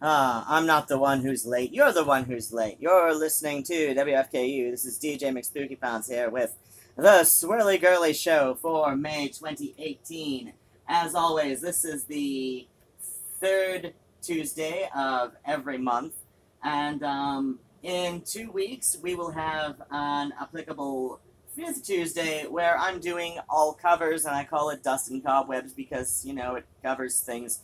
I'm not the one who's late. You're the one who's late. You're listening to WFKU. This is DJ McSpookyPants here with the Swirly Girly Show for May 2018. As always, this is the third Tuesday of every month. And in 2 weeks, we will have an applicable fifth Tuesday where I'm doing all covers, and I call it Dust and Cobwebs because, you know, it covers things.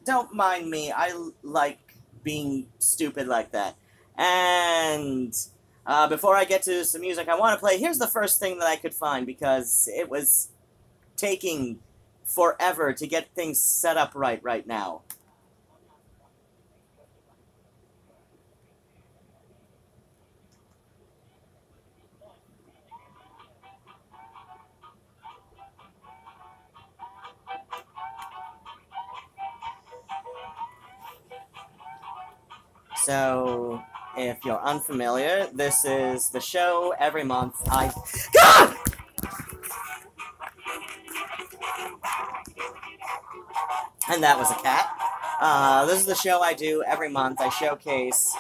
Don't mind me. I like being stupid like that. And before I get to some music, I want to play. Here's the first thing that I could find because it was taking forever to get things set up right now. So, if you're unfamiliar, this is the show every month. God! And that was a cat. This is the show I do every month. I showcase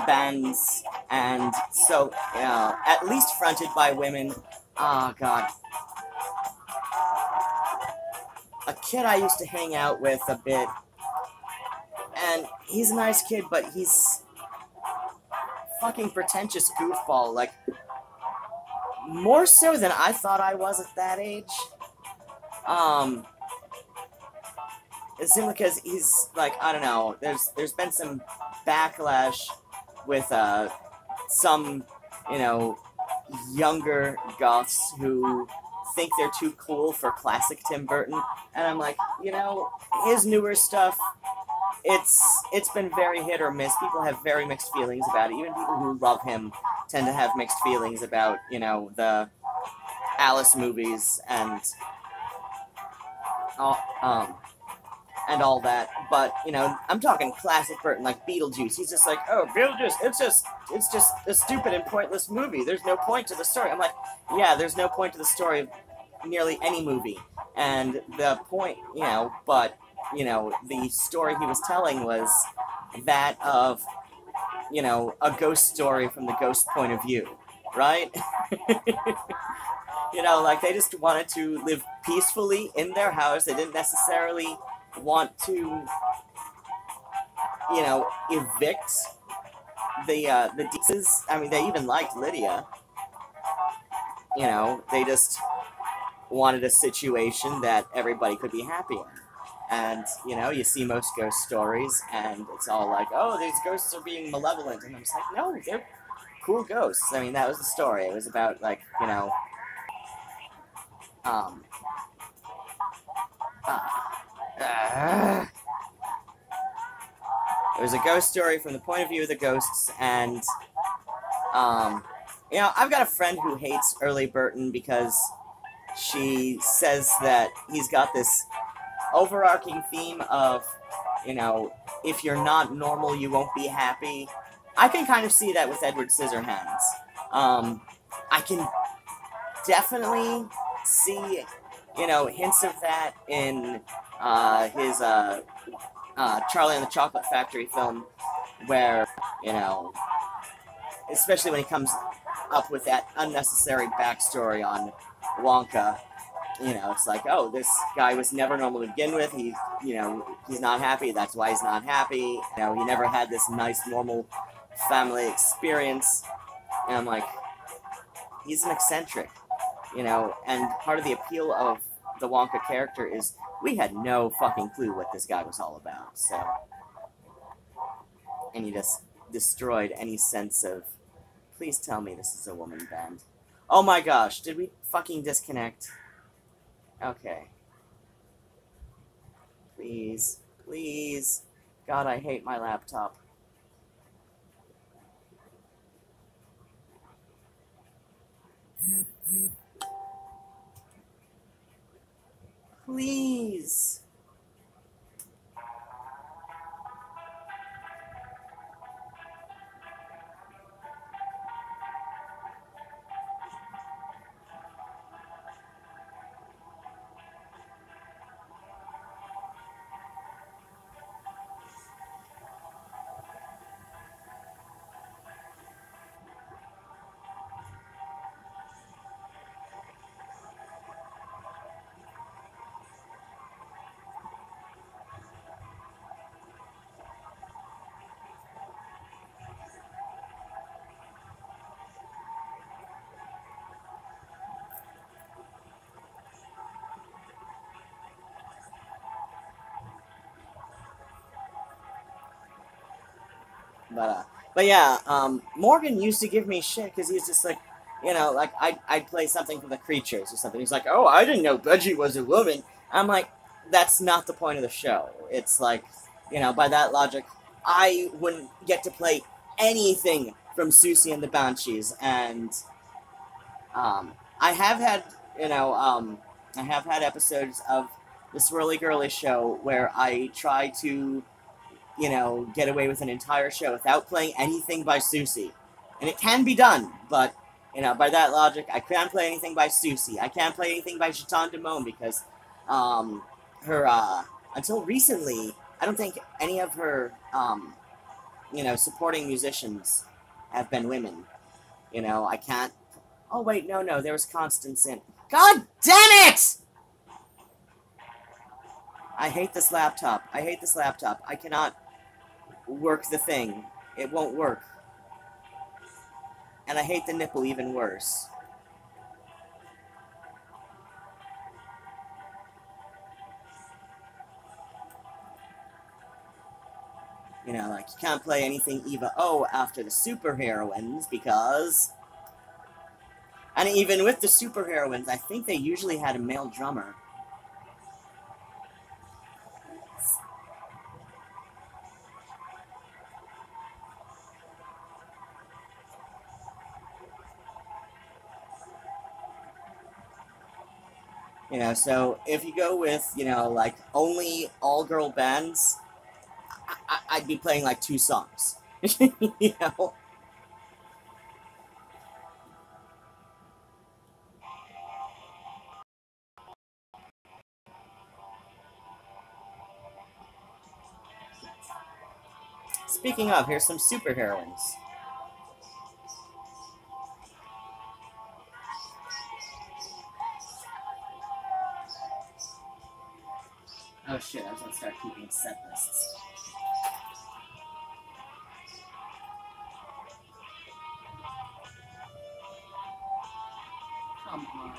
bands, and so, at least fronted by women. Oh, God. A kid I used to hang out with a bit, and he's a nice kid, but he's fucking pretentious goofball, like, more so than I thought I was at that age. It's simply because he's, like, I don't know, there's been some backlash with, some, you know, younger goths who think they're too cool for classic Tim Burton, and I'm like, you know, his newer stuff, it's been very hit or miss. People have very mixed feelings about it. Even people who love him tend to have mixed feelings about, you know, the Alice movies and all that. But, you know, I'm talking classic Burton, like Beetlejuice. He's just like, oh, Beetlejuice, it's just a stupid and pointless movie. There's no point to the story. I'm like, yeah, there's no point to the story of nearly any movie. And the point, you know, but, you know, the story he was telling was that of, you know, a ghost story from the ghost point of view, right? You know, like, they just wanted to live peacefully in their house. They didn't necessarily want to, you know, evict the Deeses. I mean, they even liked Lydia. You know, they just wanted a situation that everybody could be happy in. And, you know, you see most ghost stories, and it's all like, oh, these ghosts are being malevolent. And I'm just like, no, they're cool ghosts. I mean, that was the story. It was about, like, you know, it was a ghost story from the point of view of the ghosts, and, you know, I've got a friend who hates early Burton because she says that he's got this overarching theme of, you know, if you're not normal, you won't be happy. I can kind of see that with Edward Scissorhands. I can definitely see, you know, hints of that in his Charlie and the Chocolate Factory film, where, you know, especially when he comes up with that unnecessary backstory on Wonka. You know, it's like, oh, this guy was never normal to begin with. He, you know, he's not happy. That's why he's not happy. You know, he never had this nice, normal family experience. And I'm like, he's an eccentric, you know, and part of the appeal of the Wonka character is we had no fucking clue what this guy was all about, so. And he just destroyed any sense of, please tell me this is a woman band. Oh my gosh, did we fucking disconnect? Okay. Please. Please. God, I hate my laptop. Please. But yeah, Morgan used to give me shit because he's just like, you know, like I'd play something from the Creatures or something. He's like, oh, I didn't know Budgie was a woman. I'm like, that's not the point of the show. It's like, you know, by that logic, I wouldn't get to play anything from Susie and the Banshees, and I have had, you know, I have had episodes of the Swirly Girly show where I try to, you know, get away with an entire show without playing anything by Susie. And it can be done, but, you know, by that logic, I can't play anything by Susie. I can't play anything by Chaton Damone because, until recently, I don't think any of her, you know, supporting musicians have been women. You know, I can't. Oh, wait, no, there was Constance in. God damn it! I hate this laptop. I cannot work the thing. It won't work. And I hate the nipple even worse. You know, like, you can't play anything Eva O after the superheroines because... And even with the superheroines, I think they usually had a male drummer. You know, so if you go with, you know, like, only all-girl bands, I'd be playing, like, 2 songs. You know? Speaking of, here's some superheroines. Oh shit, I was gonna start keeping set lists. Come on.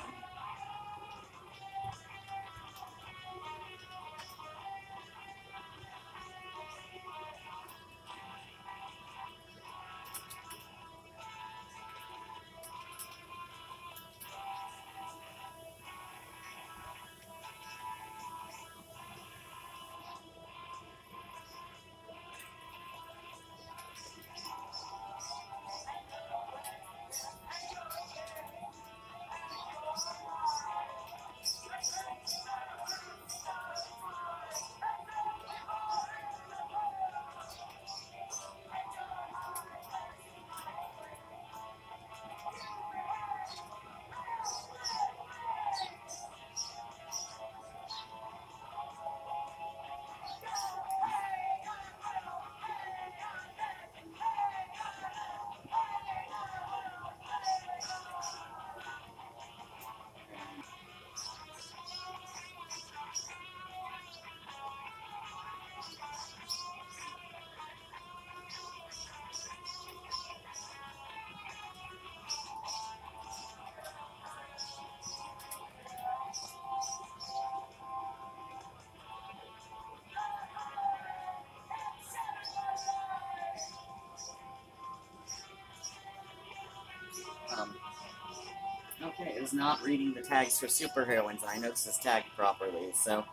Okay, it was not reading the tags for superheroines, and I noticed this tag properly, so...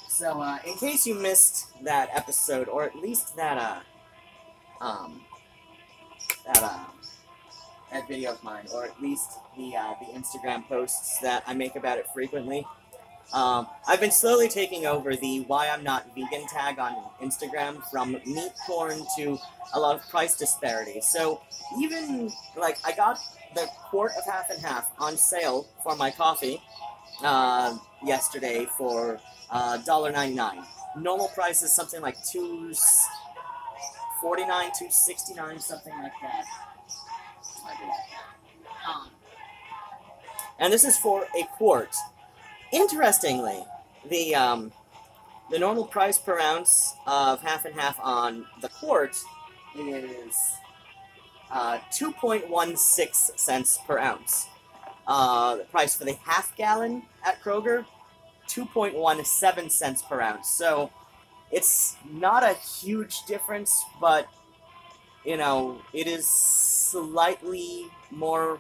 So, in case you missed that episode, or at least that video of mine, or at least the Instagram posts that I make about it frequently, I've been slowly taking over the Why I'm Not Vegan tag on Instagram, from meat porn to a lot of price disparity. So even, like, I got the quart of half and half on sale for my coffee yesterday for $1.99. Normal price is something like $2.49, $2.69, something like that. And this is for a quart. Interestingly, the normal price per ounce of half and half on the quart is 2.16 cents per ounce. The price for the half gallon at Kroger, 2.17 cents per ounce. So it's not a huge difference, but, you know, it is slightly more...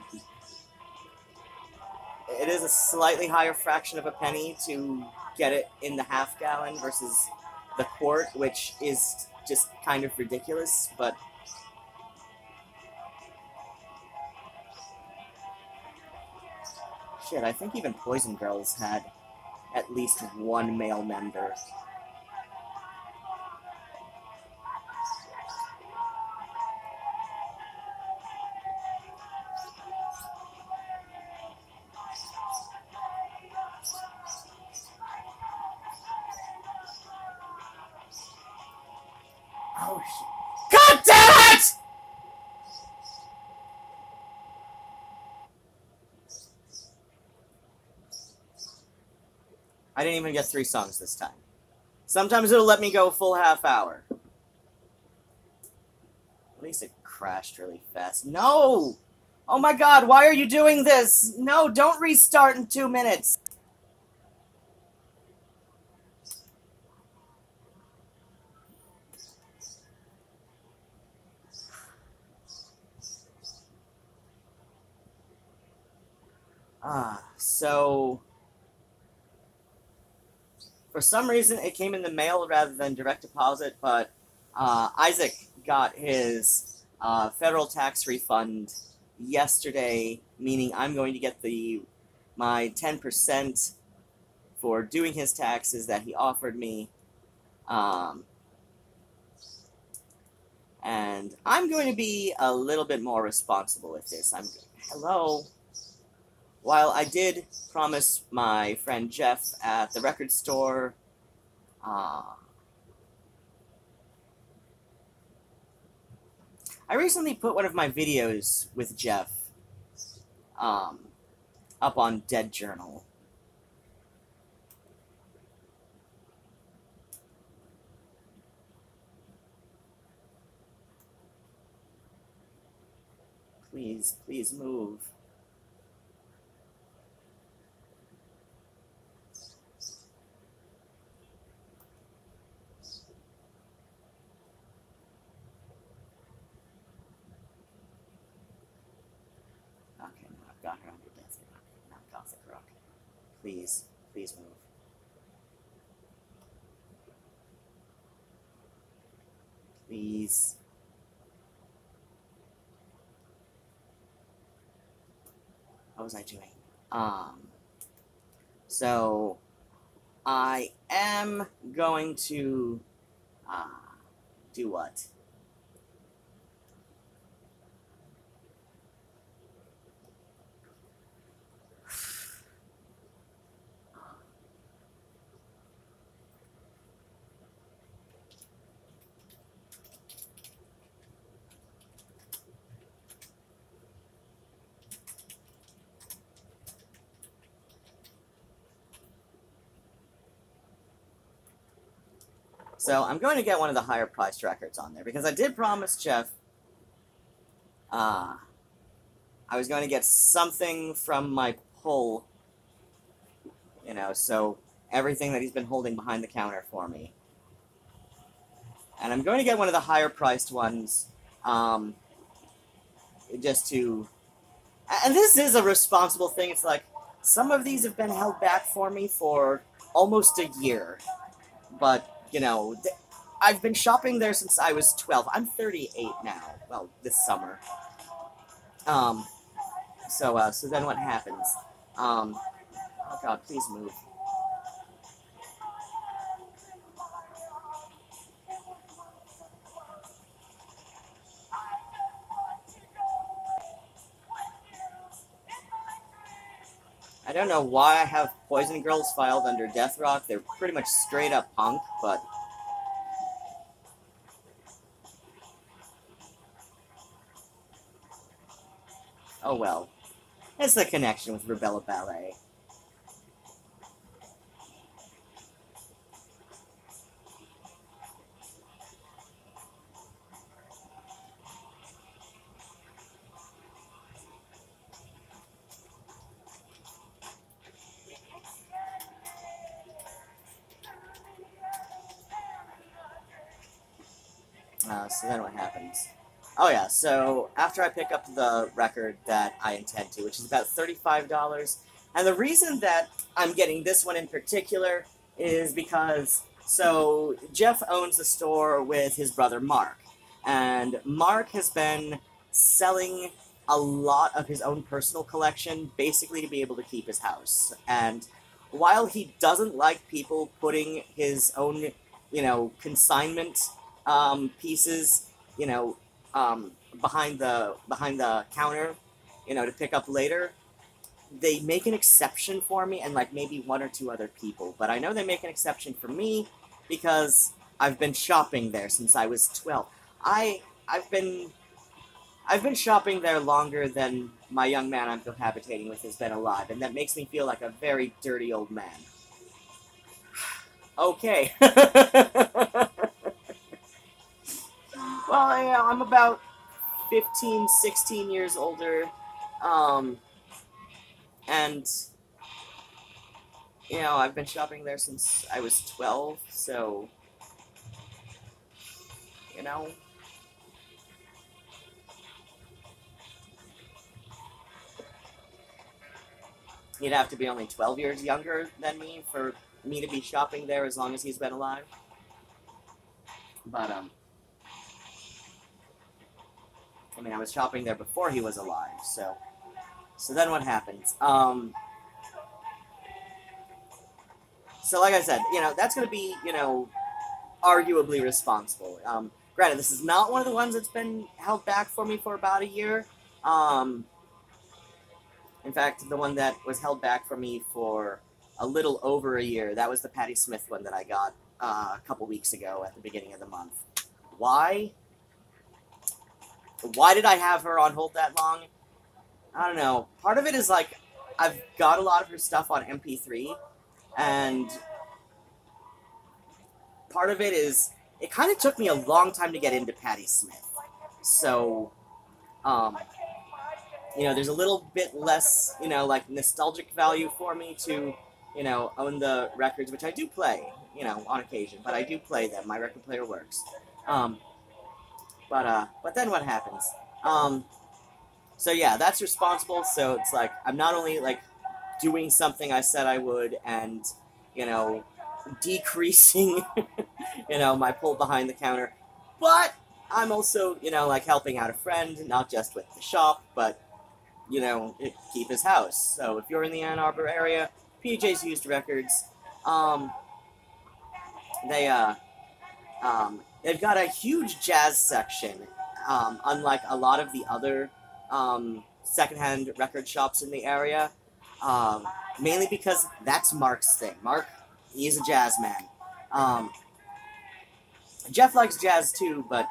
It is a slightly higher fraction of a penny to get it in the half gallon versus the quart, which is just kind of ridiculous, but... Shit, I think even Poison Girls had at least one male member. Oh, shit. God damn it! I didn't even get 3 songs this time. Sometimes it'll let me go a full half hour. At least it crashed really fast. No! Oh my god, why are you doing this? No, don't restart in 2 minutes. So... For some reason, it came in the mail rather than direct deposit, but Isaac got his federal tax refund yesterday, meaning I'm going to get my 10% for doing his taxes that he offered me. And I'm going to be a little bit more responsible with this. Hello? While I did promise my friend Jeff at the record store, I recently put one of my videos with Jeff up on Dead Journal. Please, please move. Got her under Death Rock, not Gothic Rock. Please, please move. Please. What was I doing? So, I am going to, do what? So I'm going to get one of the higher priced records on there, because I did promise Jeff I was going to get something from my pull, you know, so everything that he's been holding behind the counter for me. And I'm going to get one of the higher priced ones, just to... And this is a responsible thing. It's like, some of these have been held back for me for almost a year. But, you know, I've been shopping there since I was 12. I'm 38 now. Well, this summer. So then what happens? Oh god, please move. I don't know why I have Poison Girls filed under Death Rock. They're pretty much straight up punk, but... oh well. It's the connection with Rebella Ballet. So then what happens? Oh yeah, so after I pick up the record that I intend to, which is about $35, and the reason that I'm getting this one in particular is because, so Jeff owns the store with his brother Mark, and Mark has been selling a lot of his own personal collection, basically to be able to keep his house. And while he doesn't like people putting his own, consignment pieces, behind the counter, to pick up later, they make an exception for me and like maybe one or two other people. But I know they make an exception for me because I've been shopping there since I was 12. I've been shopping there longer than my young man I'm cohabitating with has been alive, and that makes me feel like a very dirty old man. Okay. Well, yeah, I'm about 15, 16 years older, and, I've been shopping there since I was 12, so, you know, he'd have to be only 12 years younger than me for me to be shopping there as long as he's been alive. But, I mean, I was shopping there before he was alive, so then what happens? So like I said, that's going to be, arguably responsible. Granted, this is not one of the ones that's been held back for me for about a year. In fact, the one that was held back for me for a little over a year, that was the Patti Smith one that I got a couple weeks ago at the beginning of the month. Why? Why did I have her on hold that long? I don't know. Part of it is like, I've got a lot of her stuff on MP3, and part of it is, it kind of took me a long time to get into Patti Smith. So, there's a little bit less, like nostalgic value for me to, own the records, which I do play, on occasion, but I do play them. My record player works. But then what happens? So yeah, that's responsible. So it's like, I'm not only like doing something I said I would and, decreasing, my pull behind the counter, but I'm also, like helping out a friend, not just with the shop, but, keep his house. So if you're in the Ann Arbor area, PJ's Used Records, they've got a huge jazz section, unlike a lot of the other secondhand record shops in the area, mainly because that's Mark's thing. Mark, he's a jazz man. Jeff likes jazz too, but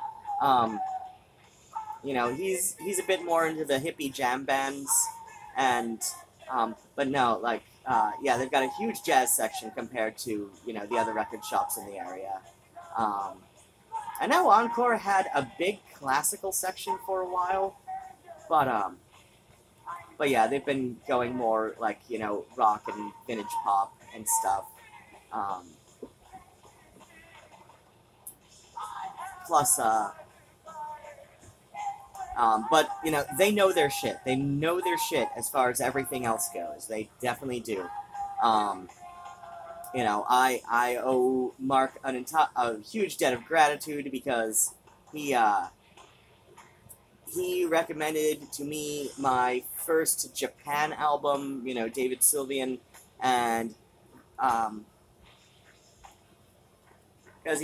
he's a bit more into the hippie jam bands, and but no, like yeah, they've got a huge jazz section compared to the other record shops in the area. I know Encore had a big classical section for a while, but yeah, they've been going more like rock and vintage pop and stuff. Plus, but they know their shit. They know their shit as far as everything else goes. They definitely do. I owe Mark a huge debt of gratitude because he recommended to me my first Japan album, David Sylvian, and because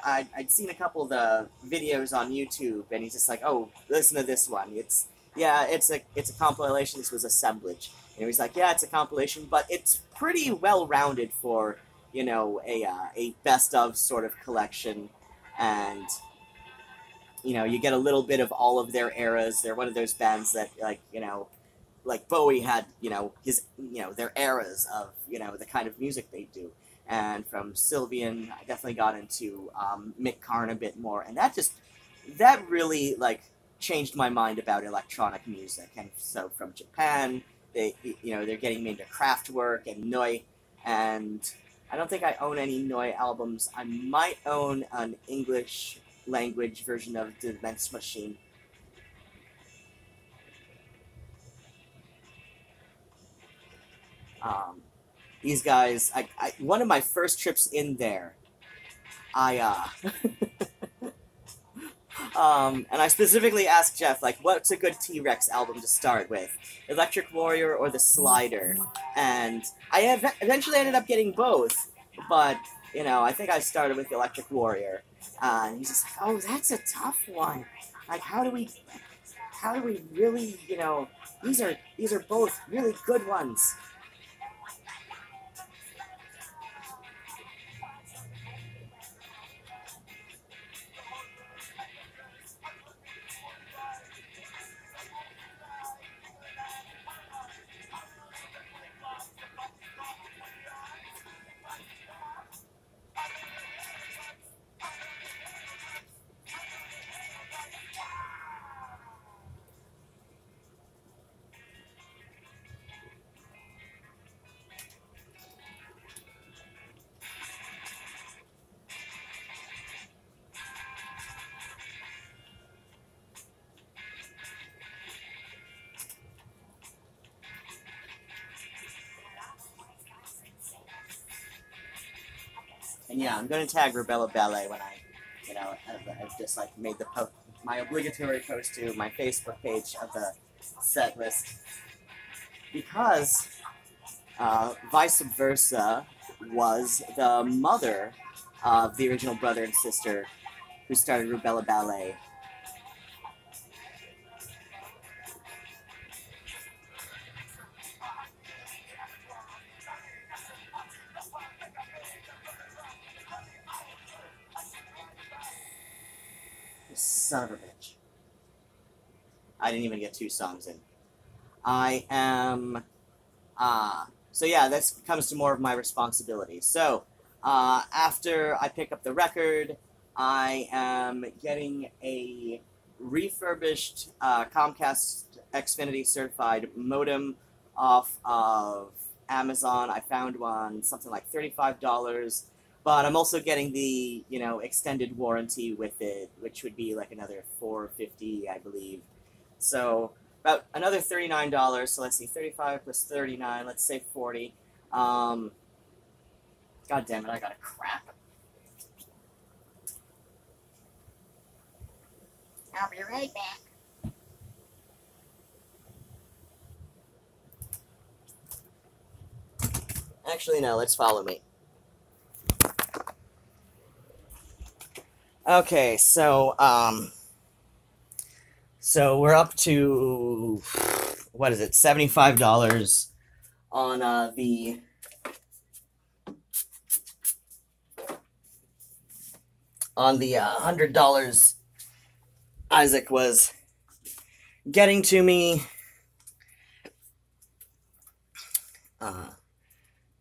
I'd seen a couple of the videos on YouTube, and he's just like, oh, listen to this one. It's a compilation. This was assemblage. He's like, yeah, it's a compilation, but it's pretty well rounded for a best of sort of collection, and you get a little bit of all of their eras. They're one of those bands that like Bowie had his their eras of the kind of music they do. And from Sylvian, I definitely got into Mick Karn a bit more, and that really like changed my mind about electronic music. And so from Japan, they're getting me into Kraftwerk and Neu, and I don't think I own any Neu albums. I might own an English language version of the Immense Machine. These guys, one of my first trips in there, and I specifically asked Jeff, like, what's a good T-Rex album to start with? Electric Warrior or The Slider? And I eventually ended up getting both, but, you know, I think I started with Electric Warrior. And he's just like, oh, that's a tough one. Like, how do we really, you know, these are both really good ones. And yeah, I'm going to tag Rubella Ballet when I, you know, I've just like made my obligatory post to my Facebook page of the set list. Because Vice Versa was the mother of the original brother and sister who started Rubella Ballet. Son of a bitch. I didn't even get 2 songs in. I am, so yeah, this comes to more of my responsibility. So, after I pick up the record, I am getting a refurbished Comcast Xfinity certified modem off of Amazon. I found one, something like $35. But I'm also getting the, you know, extended warranty with it, which would be like another $4.50, I believe. So about another $39. So let's see, 35 plus 39. Let's say 40. God damn it! I got a crap. I'll be right back. Actually, no. Let's follow me. Okay, so we're up to, what is it, $75 on the $100 Isaac was getting to me,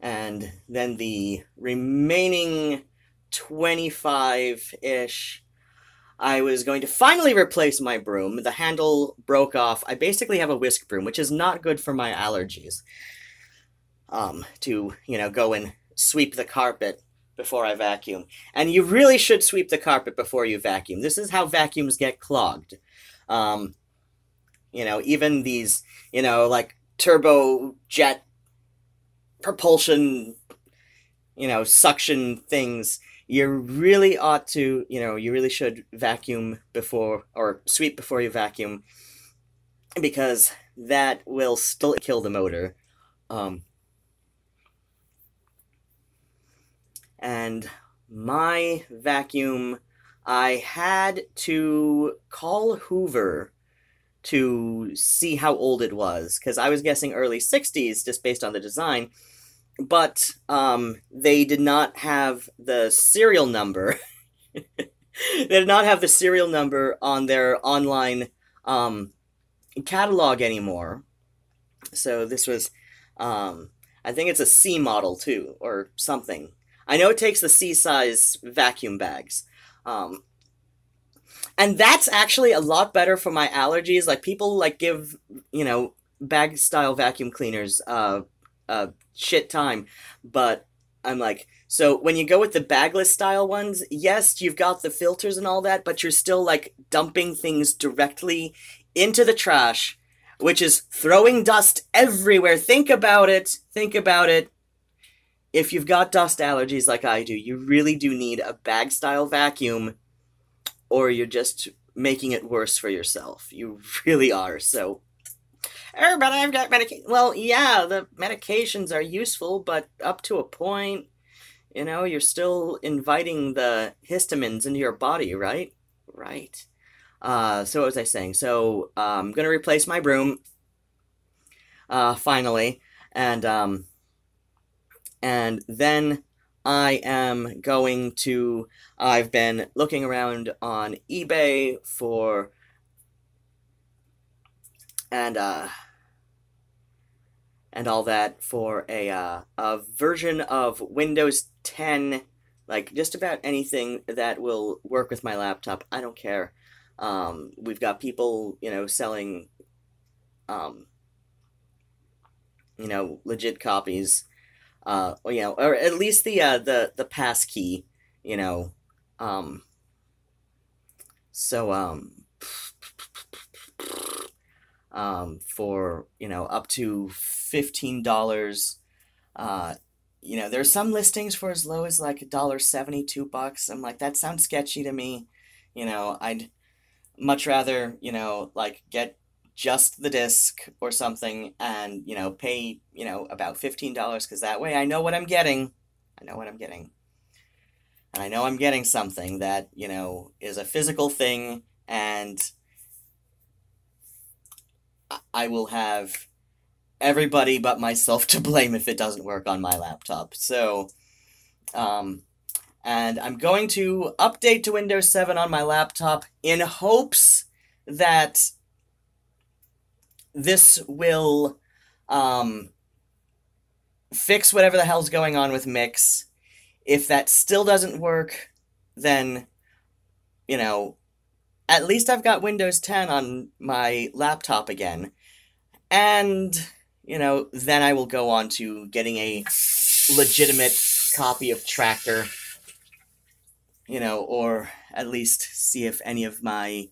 and then the remaining 25-ish, I was going to finally replace my broom. The handle broke off. I basically have a whisk broom, which is not good for my allergies. To, you know, go and sweep the carpet before I vacuum. And you really should sweep the carpet before you vacuum. This is how vacuums get clogged. You know, even these, you know, like turbojet propulsion, you know, suction things, you really ought to, you know, you really should vacuum before, or sweep before you vacuum, because that will still kill the motor. And my vacuum, I had to call Hoover to see how old it was, because I was guessing early 60s just based on the design. But they did not have the serial number. They did not have the serial number on their online catalog anymore. So this was, I think it's a C model too, or something. I know it takes the C-size vacuum bags. And that's actually a lot better for my allergies. Like, people, like, give, you know, bag-style vacuum cleaners shit time, but I'm like, So when you go with the bagless style ones, yes, you've got the filters and all that, but you're still like dumping things directly into the trash, which is throwing dust everywhere. Think about it. Think about it. If you've got dust allergies like I do, you really do need a bag style vacuum, or you're just making it worse for yourself. You really are. So, but I've got medication. Well, yeah, the medications are useful, but up to a point. You know, you're still inviting the histamines into your body, right? Right. So what was I saying? So, I'm gonna replace my broom, finally, and then I am going to, I've been looking around on eBay for, and all that for a version of Windows 10, like just about anything that will work with my laptop. I don't care. We've got people, you know, selling, you know, legit copies, you know, or at least the pass key, you know, so, for, you know, up to $15. You know, there's some listings for as low as like $1.70, $2. I'm like, that sounds sketchy to me. You know, I'd much rather, you know, like get just the disc or something and, you know, pay, you know, about $15, because that way I know what I'm getting. I know what I'm getting. And I know I'm getting something that, you know, is a physical thing, and I will have everybody but myself to blame if it doesn't work on my laptop. So, and I'm going to update to Windows 7 on my laptop in hopes that this will, fix whatever the hell's going on with Mix. If that still doesn't work, then, you know, at least I've got Windows 10 on my laptop again. And, you know, then I will go on to getting a legitimate copy of Tractor, you know, or at least see if any of my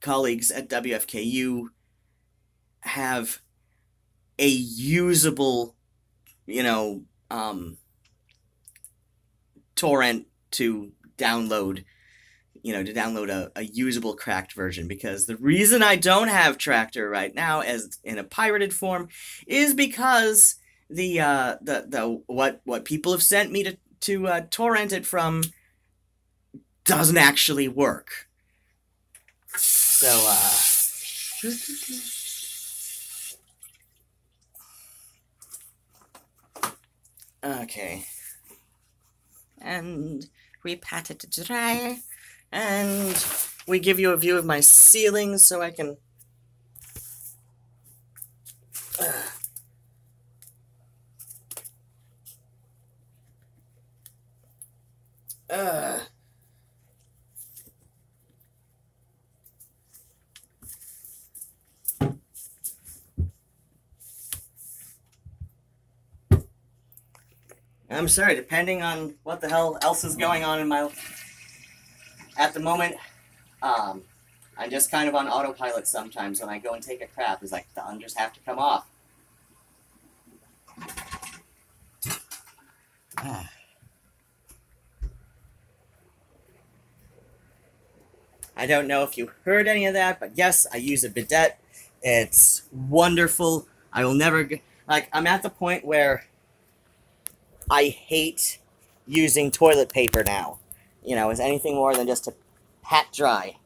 colleagues at WFKU have a usable, you know, torrent to download, you know, to download a usable cracked version, because the reason I don't have Tractor right now as in a pirated form is because the what people have sent me to torrent it from doesn't actually work. So okay. And we pat it dry. And we give you a view of my ceilings so I can... I'm sorry, depending on what the hell else is going on in my... At the moment, I'm just kind of on autopilot sometimes. When I go and take a crap, it's like the unders have to come off. I don't know if you heard any of that, but yes, I use a bidet. It's wonderful. I will never... Like, I'm at the point where I hate using toilet paper now. You know, as anything more than just to pat dry.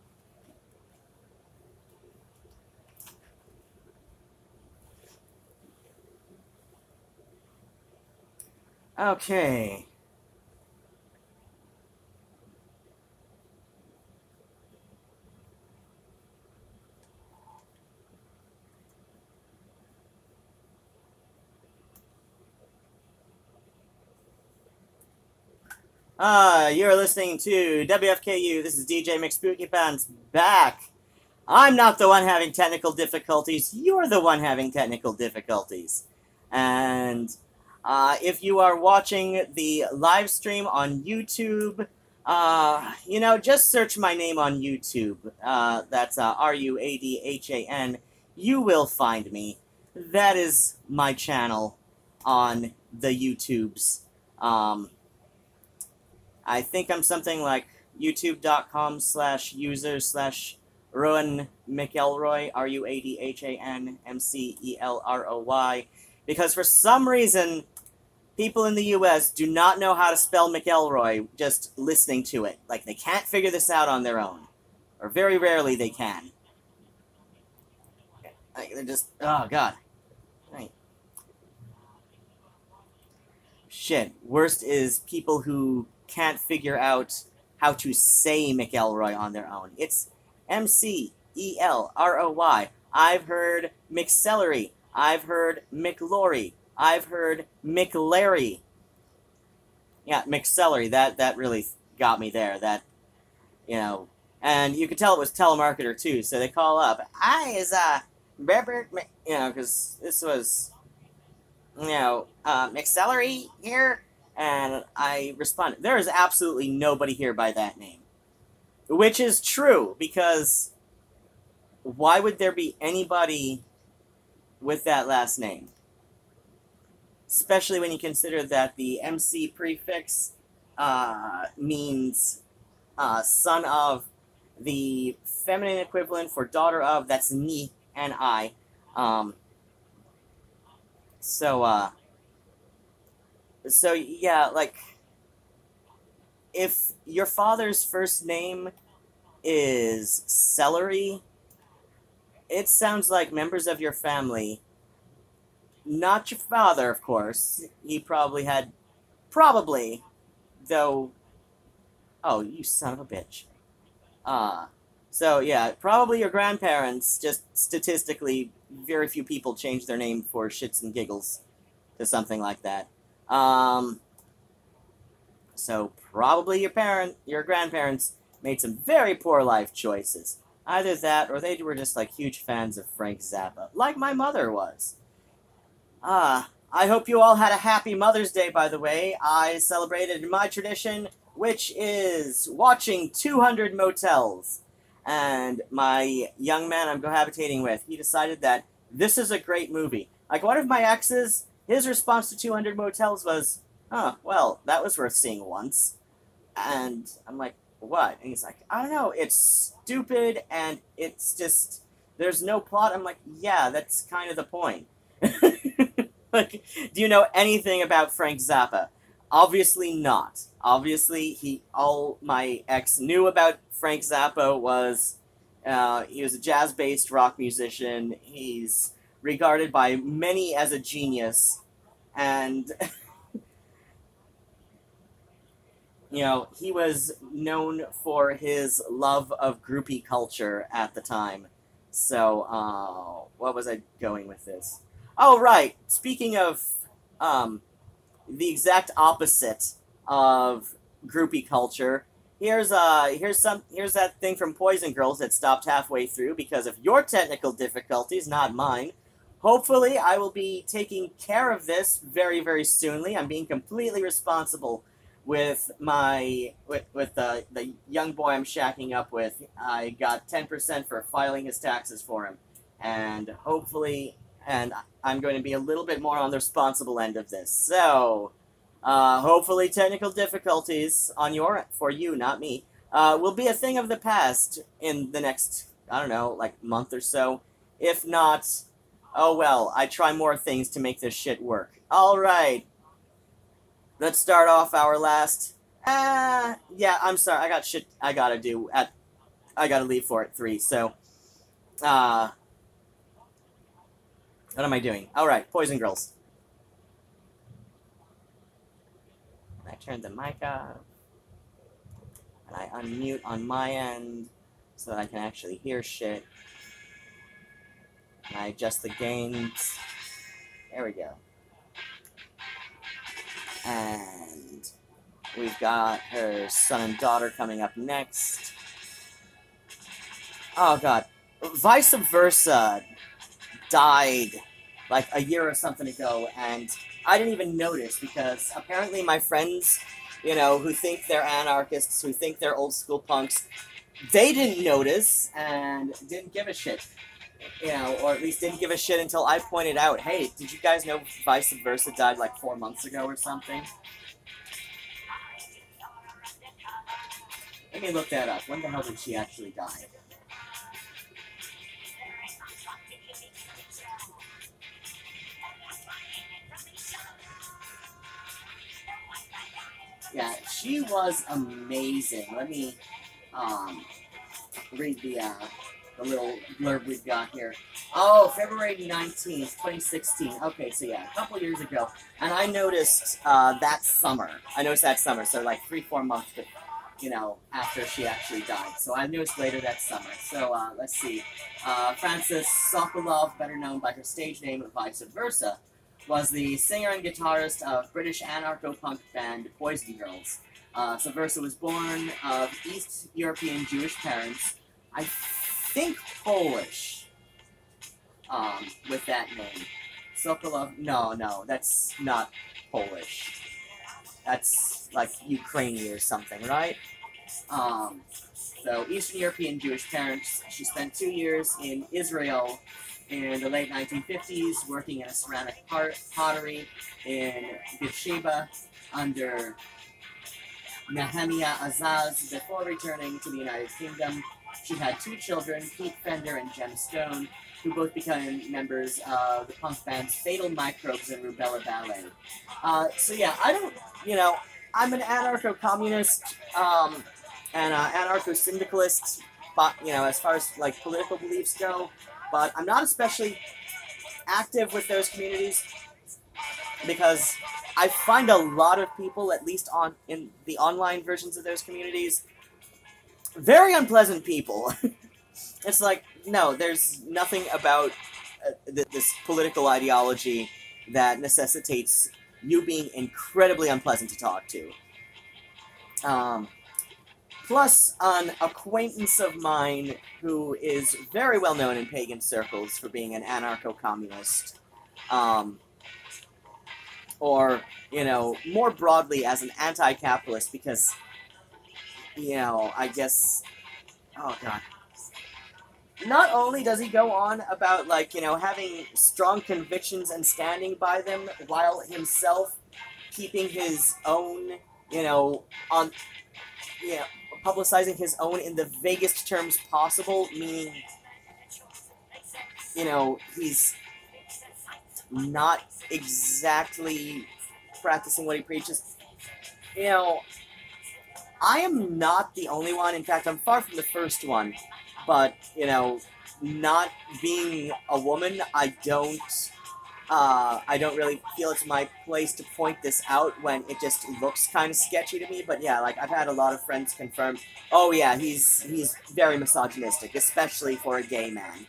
Okay. You're listening to WFKU. This is DJ McSpookyPants back. I'm not the one having technical difficulties. You're the one having technical difficulties. And If you are watching the live stream on YouTube, you know, just search my name on YouTube. That's Ruadhan. You will find me. That is my channel on the YouTubes. I think I'm something like youtube.com/user/Rowan McElroy, RuAdhanMcElroy, because for some reason, people in the US do not know how to spell McElroy just listening to it. Like, they can't figure this out on their own. Or very rarely they can. Like, they're just, oh god. Right. Shit. Worst is people who can't figure out how to say McElroy on their own. It's McElroy. I've heard McCelery. I've heard McLaury. I've heard McLarry. Yeah, McCelery. That really got me there. That, you know, and you could tell it was telemarketer too. So they call up. Hi, is Robert, you know, because this was, you know, McCelery here. And I responded, there is absolutely nobody here by that name. Which is true, because why would there be anybody with that last name? Especially when you consider that the MC prefix means son of, the feminine equivalent for daughter of, that's ni and I. So yeah, like, if your father's first name is Celery, it sounds like members of your family, not your father, of course, he probably, though, oh, you son of a bitch. So yeah, probably your grandparents, just statistically, very few people change their name for shits and giggles to something like that. So probably your grandparents made some very poor life choices. Either that, or they were just like huge fans of Frank Zappa, like my mother was. I hope you all had a happy Mother's Day, by the way. I celebrated my tradition, which is watching 200 Motels. And my young man I'm cohabitating with, he decided that this is a great movie. Like, one of my exes, his response to 200 Motels was, oh, well, that was worth seeing once. And I'm like, what? And he's like, I don't know, it's stupid, and it's just, there's no plot. I'm like, yeah, that's kind of the point. Like, do you know anything about Frank Zappa? Obviously not. Obviously, all my ex knew about Frank Zappa was, he was a jazz-based rock musician. He's regarded by many as a genius, and you know, he was known for his love of groupie culture at the time. So, what was I going with this? Oh, right. Speaking of the exact opposite of groupie culture, here's that thing from Poison Girls that stopped halfway through because of your technical difficulties, not mine. Hopefully, I will be taking care of this very, very soonly. I'm being completely responsible with the young boy I'm shacking up with. I got 10% for filing his taxes for him, and hopefully, and I'm going to be a little bit more on the responsible end of this. So, hopefully, technical difficulties for you, not me, will be a thing of the past in the next, I don't know, like month or so. If not, oh well, I try more things to make this shit work. All right. Let's start off our last, yeah, I'm sorry, I got shit I gotta do I gotta leave for at 3, so, what am I doing? Alright, Poison Girls. I turn the mic off, and I unmute on my end, so that I can actually hear shit, and I adjust the gains. There we go. And we've got her son and daughter coming up next. Oh god. Vice Versa died like a year or something ago, and I didn't even notice, because apparently my friends, you know, who think they're anarchists, who think they're old school punks, they didn't notice and didn't give a shit. You know, or at least didn't give a shit until I pointed out, hey, did you guys know Vice Versa died like 4 months ago or something? Let me look that up. When the hell did she actually die? Yeah, she was amazing. Let me read the little blurb we've got here. Oh, February 19th, 2016. Okay, so yeah, a couple years ago. And I noticed that summer. So like 3-4 months, you know, after she actually died. So I noticed later that summer. So let's see. Frances Sokolov, better known by her stage name Vice Versa, was the singer and guitarist of British anarcho-punk band Poison Girls. So Versa was born of East European Jewish parents, I think Polish, with that name. Sokolov, no, that's not Polish. That's like Ukrainian or something, right? So Eastern European Jewish parents. She spent 2 years in Israel in the late 1950s, working in a ceramic pottery in Beersheba under Nehemiah Azaz before returning to the United Kingdom. She had 2 children, Pete Fender and Jem Stone, who both became members of the punk bands Fatal Microbes and Rubella Ballet. So yeah, I'm an anarcho-communist and anarcho-syndicalist, but, as far as, like, political beliefs go, but I'm not especially active with those communities because I find a lot of people, at least in the online versions of those communities, very unpleasant people. It's like, no, there's nothing about this political ideology that necessitates you being incredibly unpleasant to talk to. Plus, an acquaintance of mine who is very well known in pagan circles for being an anarcho-communist, or, more broadly as an anti-capitalist because, I guess, oh god. Not only does he go on about, like, having strong convictions and standing by them while himself keeping his own, publicizing his own in the vaguest terms possible, meaning, he's not exactly practicing what he preaches. I am not the only one. In fact, I'm far from the first one. But, not being a woman, I don't really feel it's my place to point this out when it just looks kind of sketchy to me. But yeah, like, I've had a lot of friends confirm, oh yeah, he's very misogynistic, especially for a gay man.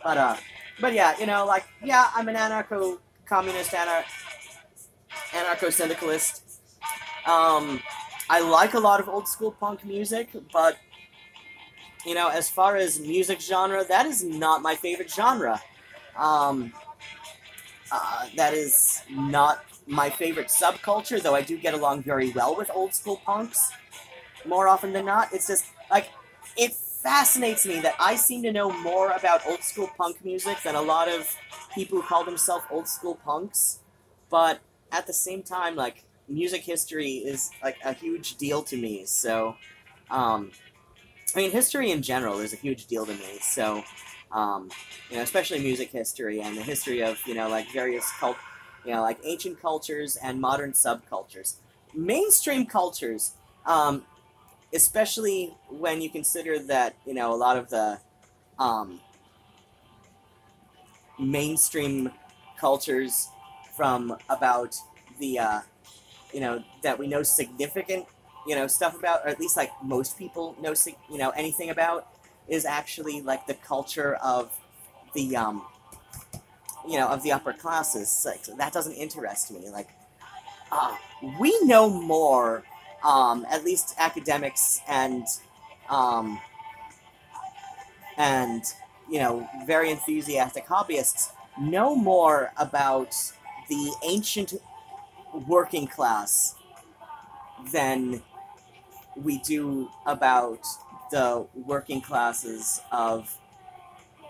But yeah, I'm an anarcho-communist, anarcho-syndicalist. I like a lot of old school punk music, but, as far as music genre, that is not my favorite genre. That is not my favorite subculture, though I do get along very well with old school punks, more often than not. It's just, like, it fascinates me that I seem to know more about old school punk music than a lot of people who call themselves old school punks, but at the same time, like, music history is, like, a huge deal to me, so, history in general is a huge deal to me, so, especially music history and the history of, like, various like, ancient cultures and modern subcultures. Mainstream cultures, especially when you consider that, a lot of the, mainstream cultures from about the, that we know significant, stuff about, or at least, like, most people know, anything about, is actually, like, the culture of the, of the upper classes. Like, that doesn't interest me. Like, we know more, at least academics and you know, very enthusiastic hobbyists know more about the ancient working class than we do about the working classes of,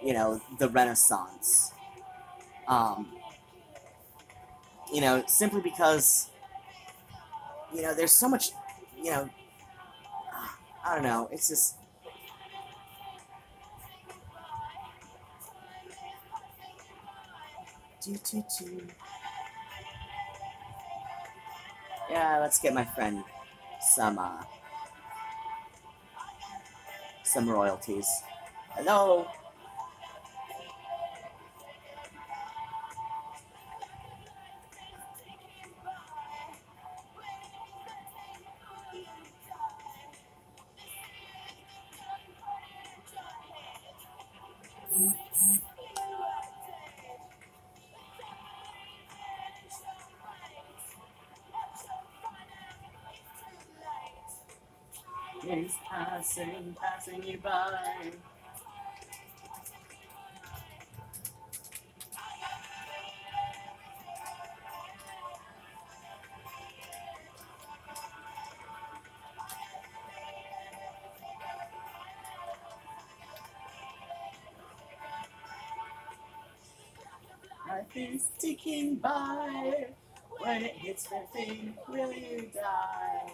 you know, the Renaissance. You know, simply because, you know, there's so much, you know, I don't know, it's just, yeah, let's get my friend some royalties. Hello? It's passing you by. Life is ticking by. When it hits 50, will you die?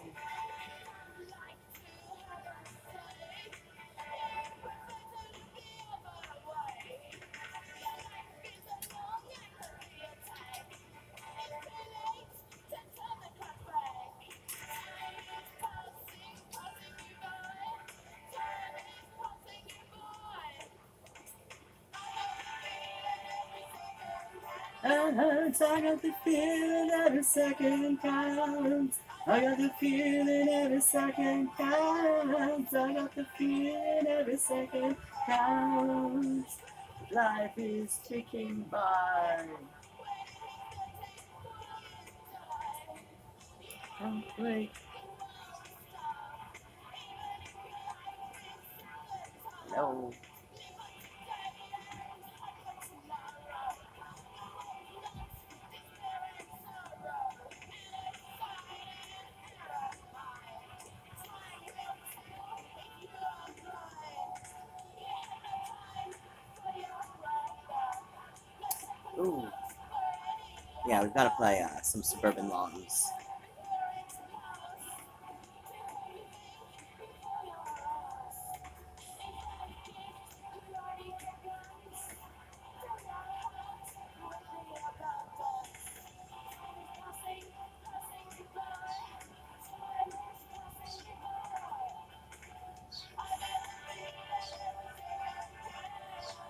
I got the feeling every second counts. I got the feeling every second counts. I got the feeling every second counts. Life is ticking by. Oh, wait. No. Ooh. Yeah, we've got to play some Suburban Lawns.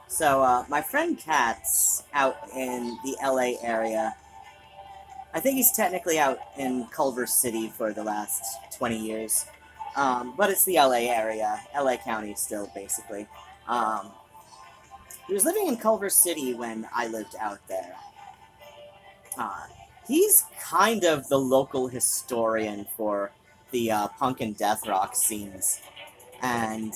So, my friend Kat's out in the LA area. I think he's technically out in Culver City for the last 20 years. But it's the LA area, LA County still, basically. He was living in Culver City when I lived out there. He's kind of the local historian for the punk and death rock scenes. And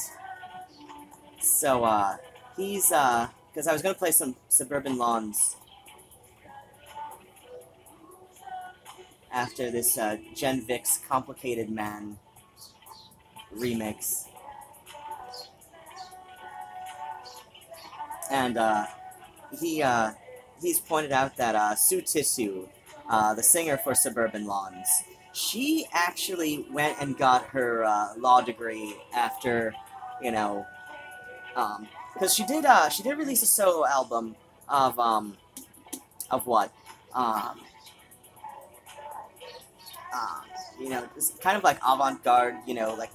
so, he's, because I was going to play some Suburban Lawns after this Gen Vic's Complicated Man remix. And he's pointed out that Sue Tissue, the singer for Suburban Lawns, she actually went and got her law degree after, you know, because she did release a solo album of what, you know, it's kind of like avant-garde, you know, like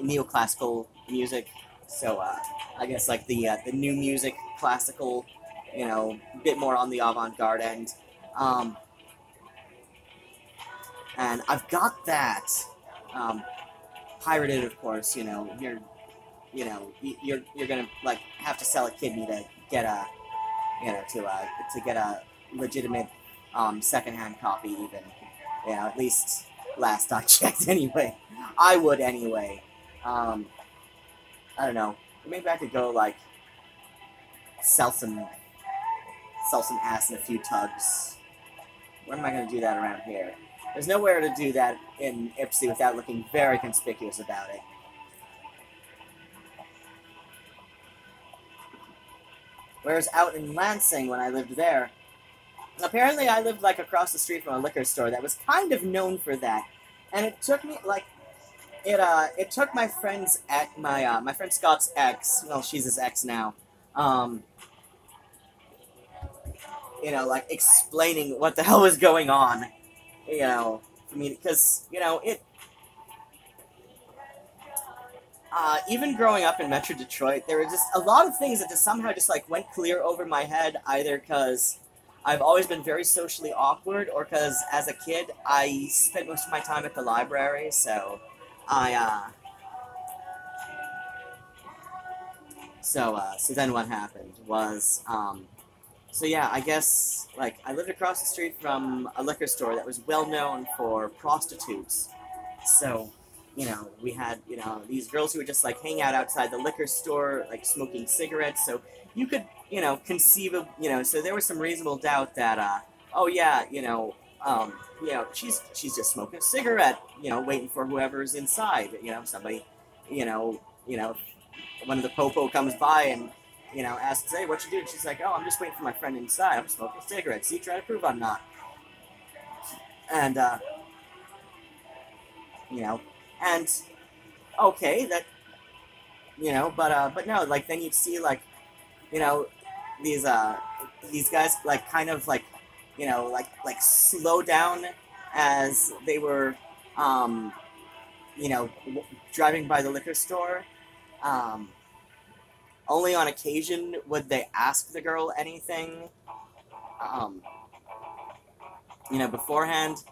neoclassical music. So I guess like the new music, classical, you know, a bit more on the avant-garde end. And I've got that pirated, of course. You know, you're gonna like have to sell a kidney to get a, you know, to get a legitimate secondhand copy, even. You know, at least last I checked, anyway. I would anyway. I don't know. Maybe I could go like sell some ass in a few tugs. Where am I going to do that around here? There's nowhere to do that in Ipsy without looking very conspicuous about it. Whereas out in Lansing, when I lived there, apparently I lived, like, across the street from a liquor store that was kind of known for that. And it took me, like, it took my friend's ex, my friend Scott's ex, well, she's his ex now, you know, like, explaining what the hell was going on, you know, for me, because, you know, even growing up in Metro Detroit, there were just a lot of things that just somehow just, like, went clear over my head, either because I've always been very socially awkward, or because, as a kid, I spent most of my time at the library, so so then what happened was, so yeah, I guess, like, I lived across the street from a liquor store that was well known for prostitutes, so, you know, we had, you know, these girls who would just, like, hang out outside the liquor store, like, smoking cigarettes, so you could, you know, conceive of, you know, so there was some reasonable doubt that, oh yeah, you know, she's just smoking a cigarette, you know, waiting for whoever's inside, you know, somebody, you know, one of the popo comes by and, you know, asks, hey, what you doing? She's like, oh, I'm just waiting for my friend inside, I'm smoking cigarettes, see, try to prove I'm not. And, you know, and, okay, that, you know, but no, like, then you'd see, like, you know, these guys, like, kind of, like, you know, like, slow down as they were, you know, driving by the liquor store. Only on occasion would they ask the girl anything. You know, beforehand,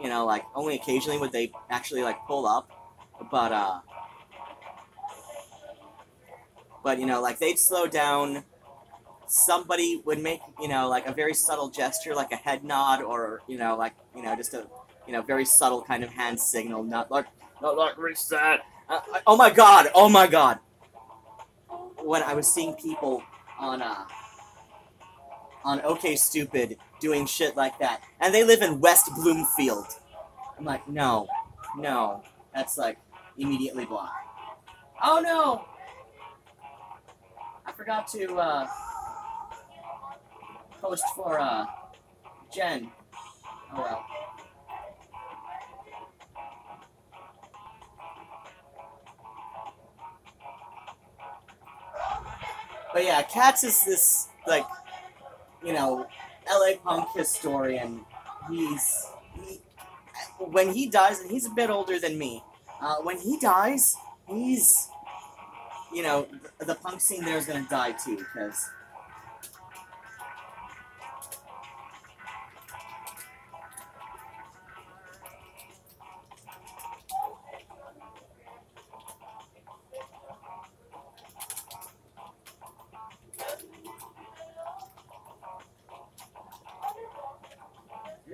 you know, like, only occasionally would they actually, like, pull up. But, you know, like, they'd slow down. Somebody would make, you know, like, a very subtle gesture, like a head nod, or, you know, like, you know, just a, you know, very subtle kind of hand signal, not like reset. Oh my god! When I was seeing people on OK Stupid doing shit like that, and they live in West Bloomfield, I'm like, no, that's, like, immediately blocked. Oh no! I forgot to, post for, Jen. Oh well. But yeah, Katz is this, like, you know, LA punk historian. When he dies, and he's a bit older than me, when he dies, he's, you know, the punk scene there is gonna die too, because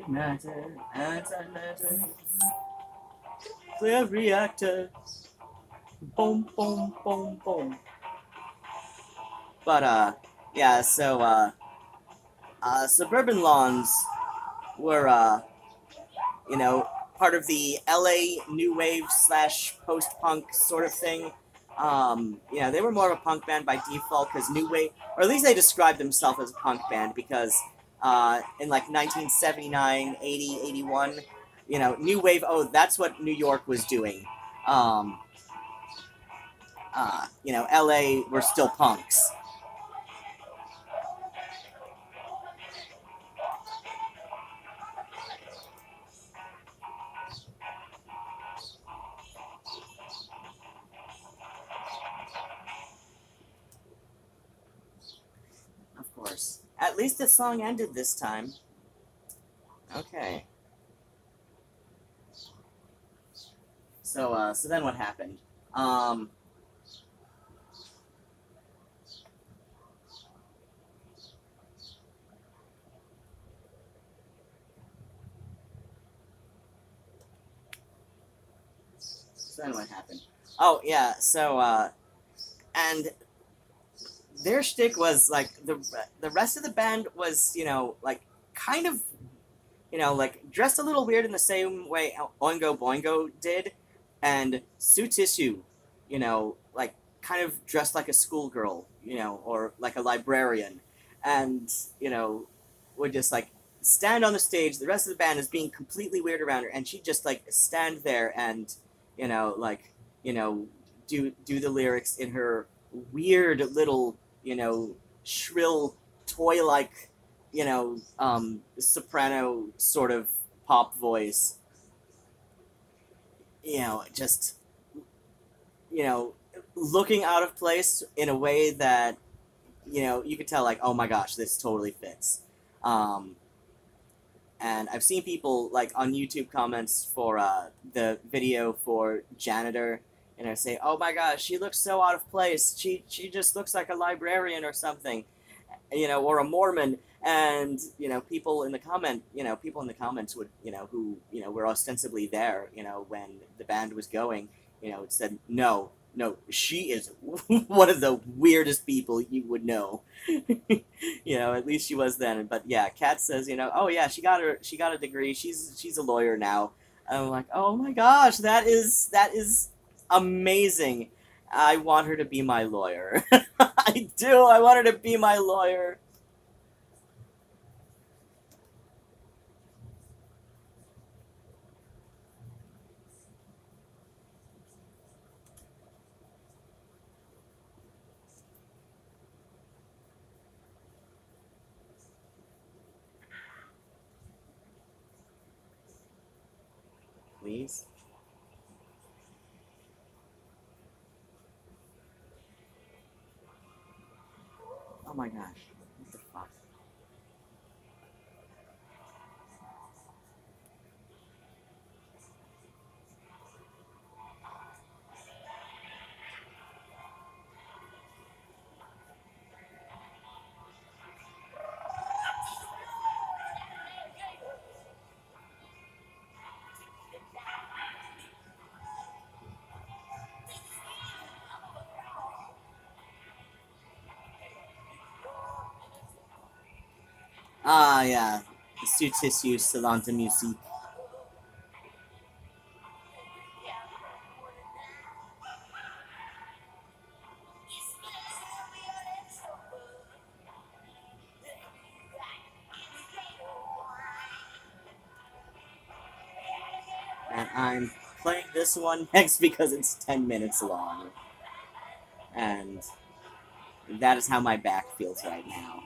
matter, antimatter, clear reactor, boom, boom, boom, boom. But, yeah, so, Suburban Lawns were, you know, part of the LA new wave / post-punk sort of thing. You know, they were more of a punk band by default, because new wave, or at least they described themselves as a punk band, because, in, like, 1979, 80, 81, you know, new wave, oh, that's what New York was doing. You know, LA were still punks. Of course. At least the song ended this time. Okay. So then what happened? So then what happened? Oh, yeah, so, and their shtick was like the rest of the band was, you know, like kind of, you know, like dressed a little weird in the same way Oingo Boingo did, and Sutishu, you know, like kind of dressed like a schoolgirl, you know, or like a librarian, and, you know, would just like stand on the stage. The rest of the band is being completely weird around her, and she'd just like stand there and, you know, like, you know, do the lyrics in her weird little, you know, shrill toy like, you know, soprano sort of pop voice. You know, just, you know, looking out of place in a way that, you know, you could tell, like, oh my gosh, this totally fits. Um, and I've seen people, like, on YouTube comments for the video for Janitor, and I say, oh my gosh, she looks so out of place. She just looks like a librarian or something, you know, or a Mormon. And, you know, people in the comments would, you know, who, you know, were ostensibly there, you know, when the band was going, you know, said, no, she is one of the weirdest people you would know. You know, at least she was then. But yeah, Kat says, you know, oh yeah, she got a degree. She's a lawyer now. And I'm like, oh my gosh, that is amazing. I want her to be my lawyer. I do. I want her to be my lawyer. Please. Oh my gosh. What the fuck? Ah, yeah. Sous Tissu Salon de Musique. And I'm playing this one next because it's 10 minutes long. And that is how my back feels right now.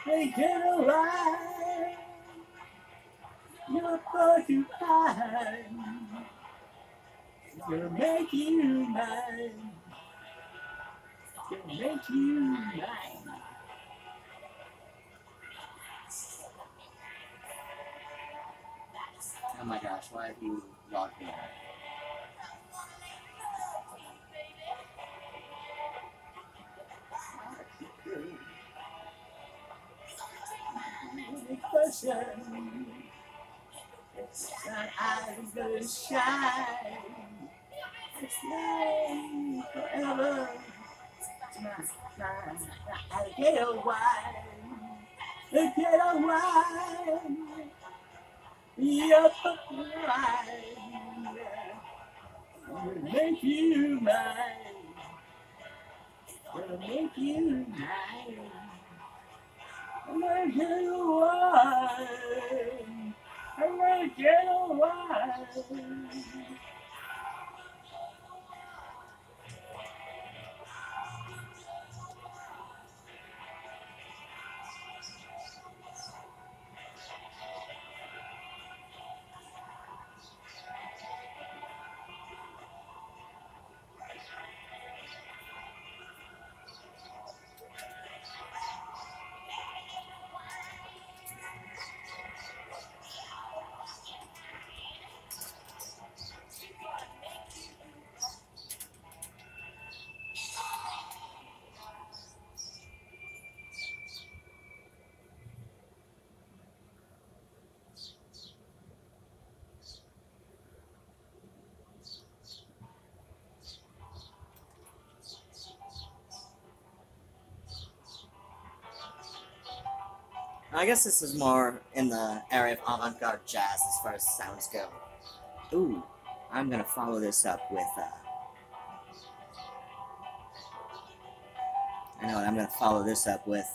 Hey, get away! You're porcupine. Gonna make you mine. Gonna make you mine. Oh my gosh, why have you locked me out? It's not eyes gonna shine. It's like forever. It's my alligator wine. Alligator wine. You're the wine. Gonna make you mine. Gonna make you mine. I'm gonna get a wine. I'm gonna get a wine. I guess this is more in the area of avant-garde jazz as far as sounds go. Ooh, I'm gonna follow this up with, I know what I'm gonna follow this up with.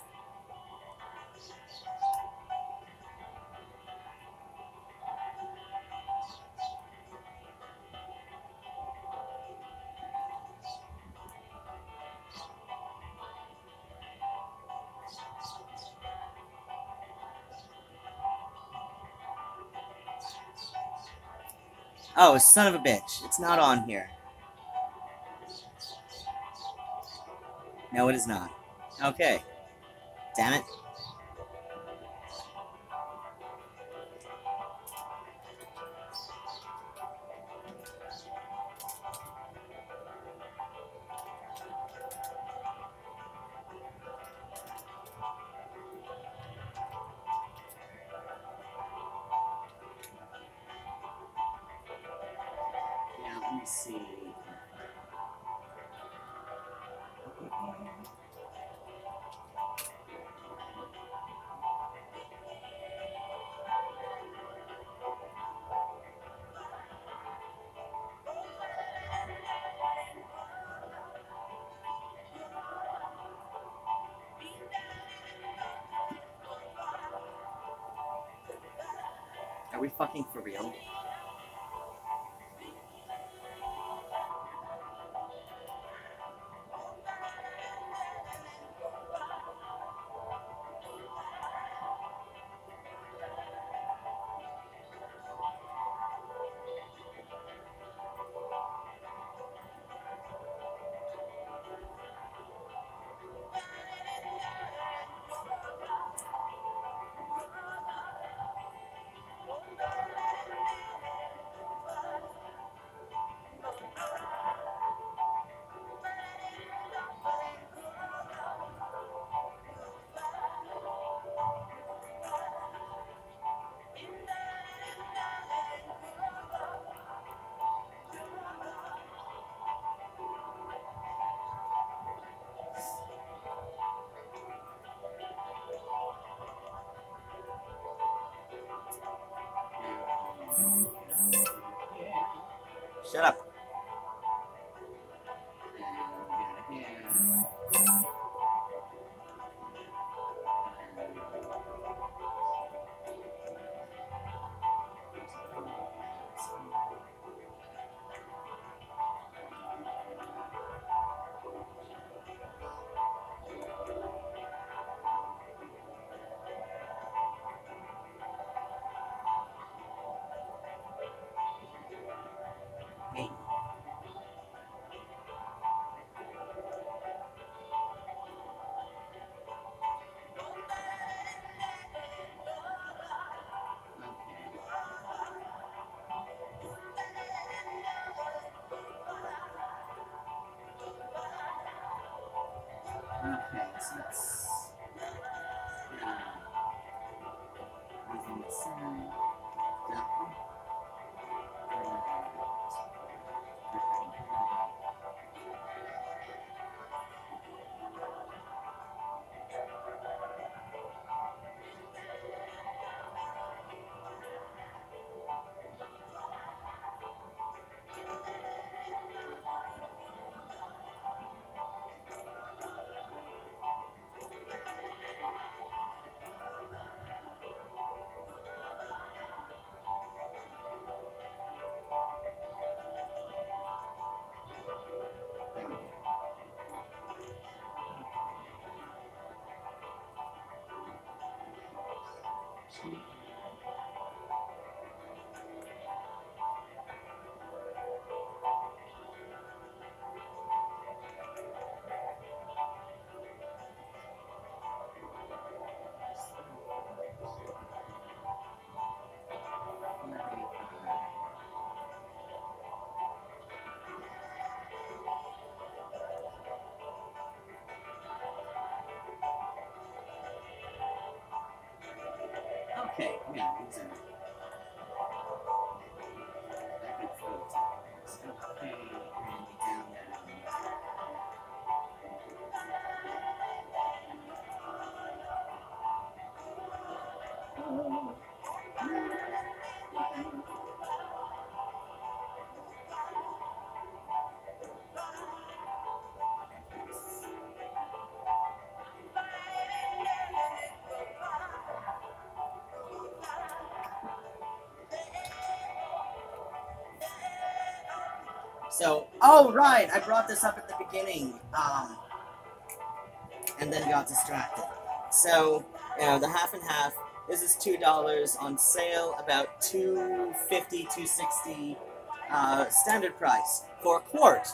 Oh, son of a bitch. It's not on here. No, it is not. Okay. Damn it. Yeah, let me see. Are we fucking for real? Shut up. Hey. Okay, so that's using the center. Okay, yeah, exactly. That good food. Okay, and down that. So, oh right, I brought this up at the beginning, and then got distracted. So, the half and half. This is $2 on sale, about $2.50, $2.60 standard price for a quart.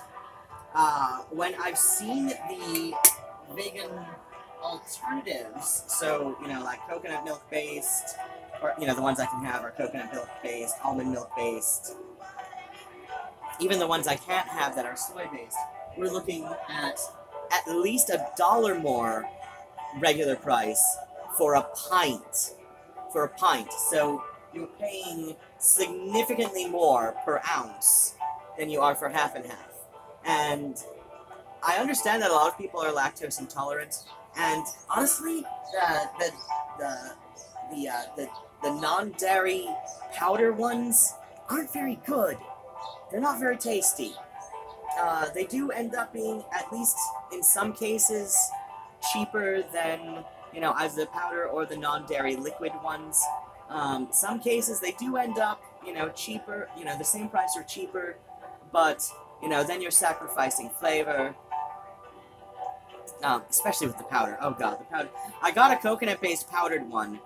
When I've seen the vegan alternatives, so, like coconut milk based, or, the ones I can have are coconut milk based, almond milk based, even the ones I can't have that are soy based, we're looking at least $1 more regular price for a pint. So you're paying significantly more per ounce than you are for half and half. And I understand that a lot of people are lactose intolerant, and honestly, the non-dairy powder ones aren't very good. They're not very tasty. They do end up being, at least in some cases, cheaper than, as the powder or the non-dairy liquid ones. Some cases they do end up, cheaper, the same price or cheaper, but, then you're sacrificing flavor. Especially with the powder. Oh god, the powder. I got a coconut-based powdered one,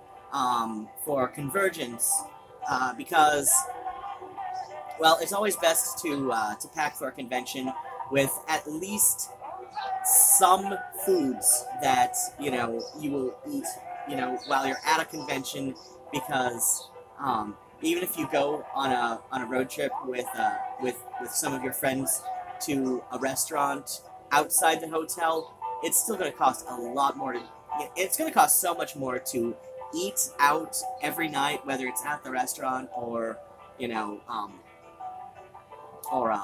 for convergence, because, well, it's always best to pack for a convention with at least some foods that, you will eat, while you're at a convention, because, even if you go on a road trip with some of your friends to a restaurant outside the hotel, it's still going to cost a lot more it's going to cost so much more to eat out every night, whether it's at the restaurant or, or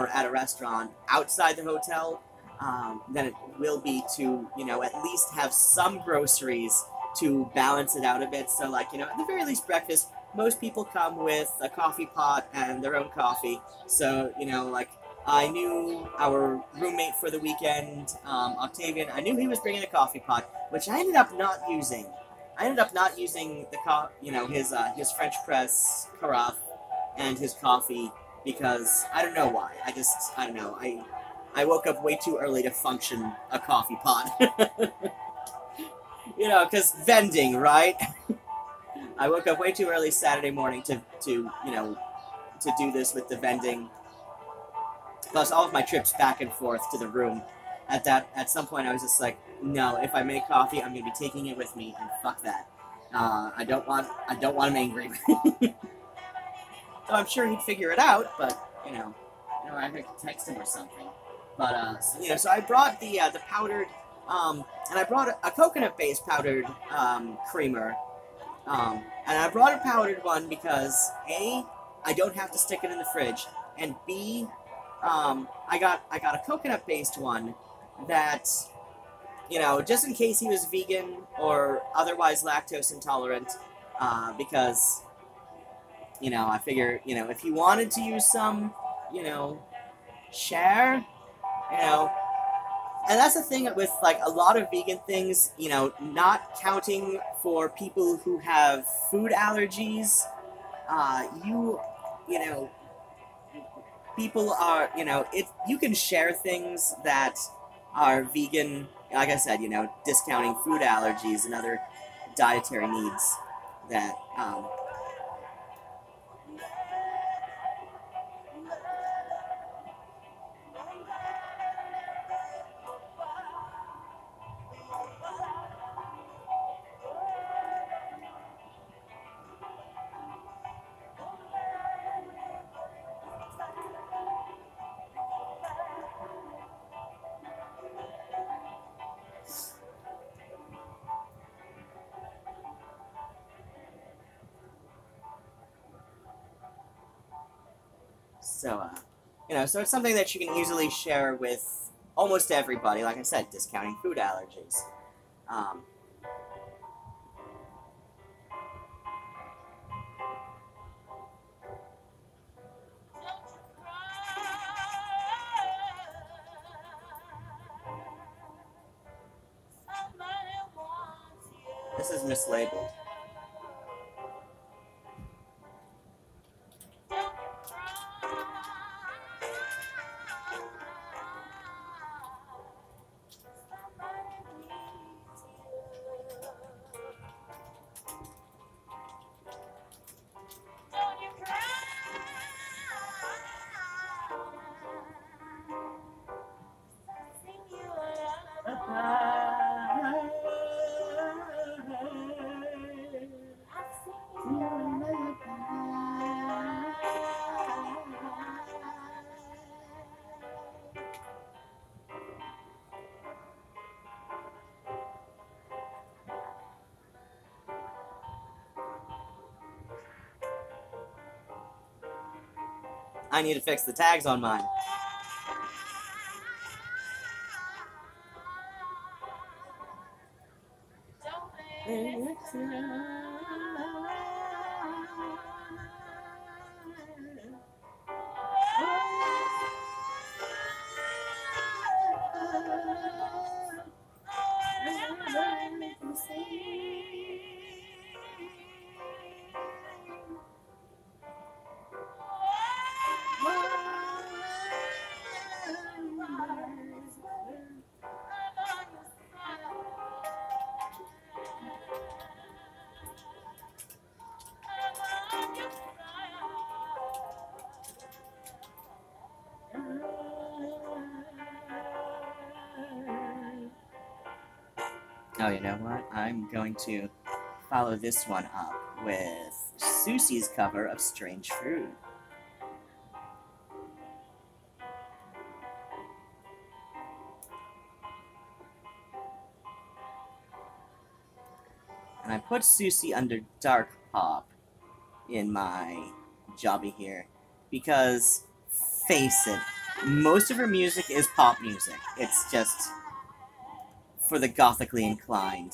at a restaurant outside the hotel, than it will be to, at least have some groceries to balance it out a bit. So, like, at the very least, breakfast, most people come with a coffee pot and their own coffee. So, like, I knew our roommate for the weekend, Octavian, I knew he was bringing a coffee pot, which I ended up not using. I ended up not using the his French press carafe and his coffee, because I don't know why. I don't know. I woke up way too early to function a coffee pot. Because vending, right? I woke up way too early Saturday morning to do this with the vending. Plus, all of my trips back and forth to the room. At some point, I was just like, no, if I make coffee, I'm gonna be taking it with me, and fuck that. I don't want him angry. So I'm sure he'd figure it out, but I could text him or something. But so I brought the powdered, and I brought a coconut-based powdered creamer, and I brought a powdered one because A, I don't have to stick it in the fridge, and B, I got a coconut-based one that, just in case he was vegan or otherwise lactose intolerant, because, I figure, if he wanted to use some, share, and that's the thing with, like, a lot of vegan things, not counting for people who have food allergies, people are, you can share things that are vegan, like I said, discounting food allergies and other dietary needs that, so, so it's something that you can easily share with almost everybody, like I said, discounting food allergies. This is mislabeled. I need to fix the tags on mine. Oh, you know what? I'm going to follow this one up with Susie's cover of Strange Fruit. And I put Susie under dark pop in my jobby here because, face it, most of her music is pop music. It's just for the gothically inclined.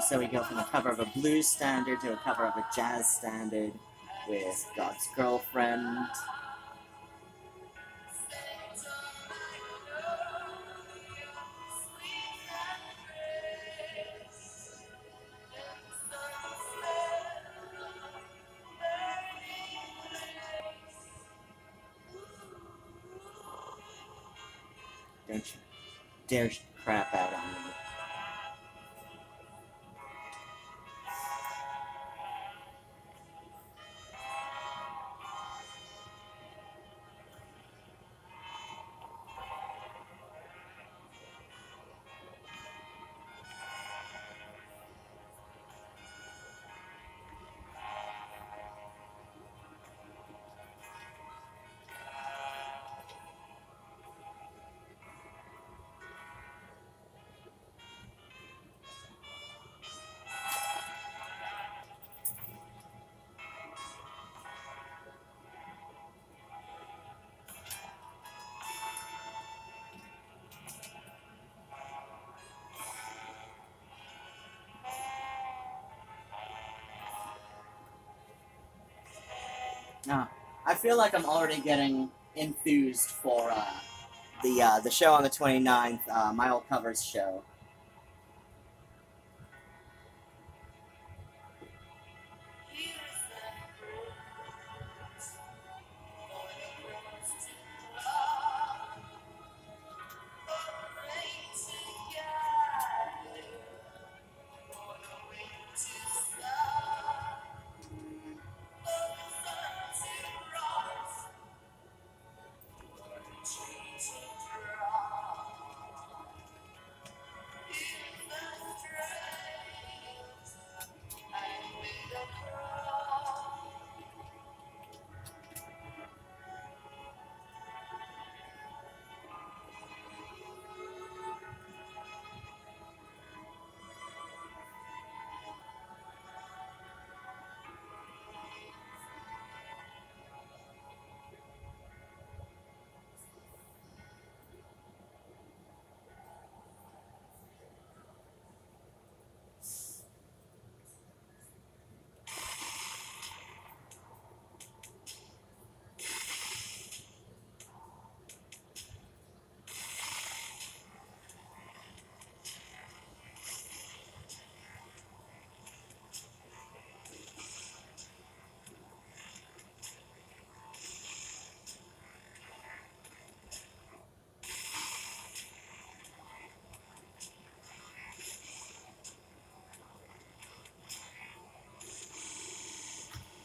So we go from a cover of a blues standard to a cover of a jazz standard with God's Girlfriend. Don't you dare crap out on me. I feel like I'm already getting enthused for the show on the 29th, my old covers show.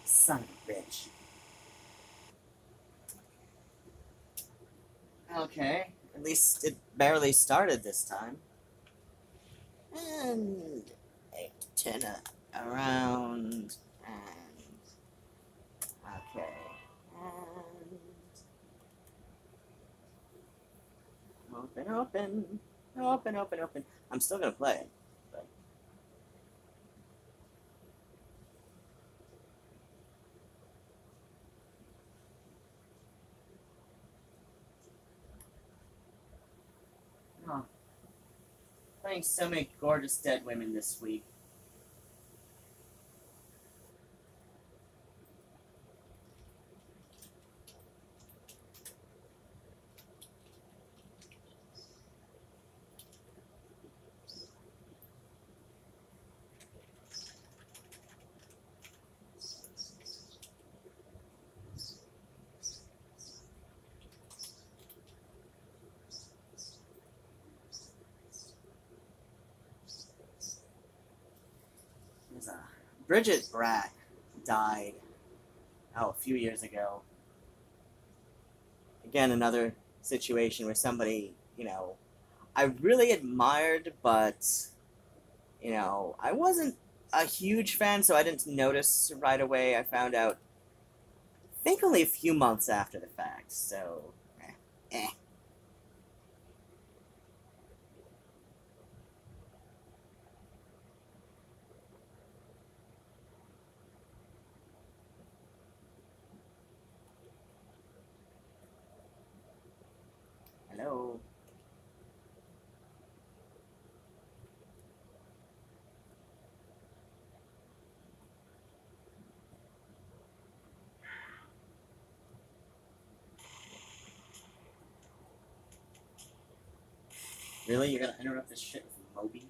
Son of a bitch. Okay, at least it barely started this time. And 8 to 10 around, and okay, and open. I'm still gonna play it, but oh, playing so many gorgeous dead women this week. Bridget Bratt died, a few years ago. Again, another situation where somebody, I really admired, but, I wasn't a huge fan, so I didn't notice right away. I found out, I think only a few months after the fact, so, eh. Hello? Really? You're gonna interrupt this shit with Moby?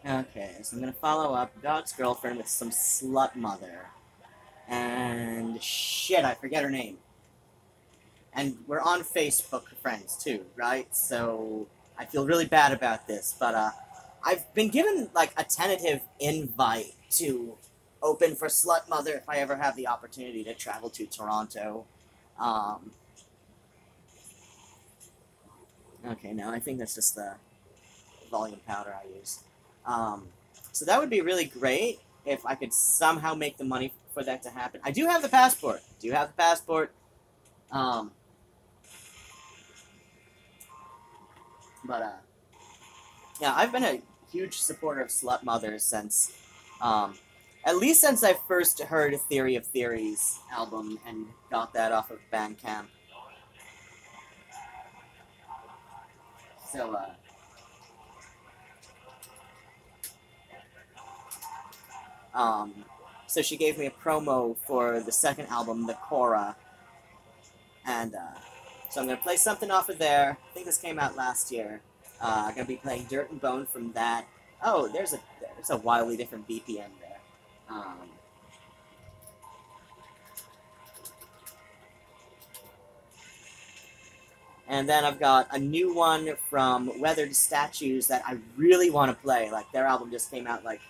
Okay, so I'm gonna follow up Dog's Girlfriend with some Slut Mother. And shit, I forget her name. And we're on Facebook friends too, right? So I feel really bad about this, but I've been given like a tentative invite to open for Slut Mother if I ever have the opportunity to travel to Toronto. Um, okay, no, I think that's just the volume powder I use. Um, so that would be really great if I could somehow make the money for that to happen. I do have the passport. Um, but yeah, I've been a huge supporter of Slut Mothers since, um, at least since I first heard Theory of Theories album and got that off of Bandcamp. So, um, so she gave me a promo for the second album, The Cora, and so I'm gonna play something off of there. I think this came out last year. I'm gonna be playing Dirt and Bone from that. Oh, there's a wildly different BPM there. And then I've got a new one from Weathered Statues that I really want to play. Like, their album just came out, like,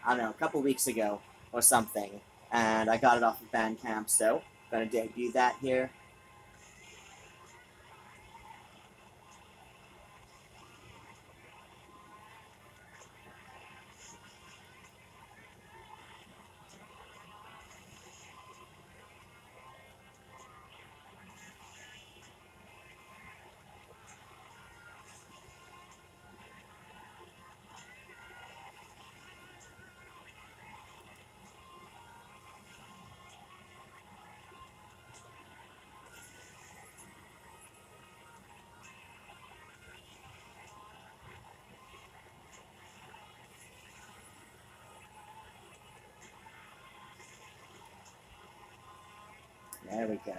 I don't know, a couple weeks ago or something. And I got it off of Bandcamp, so I'm going to debut that here. There we go.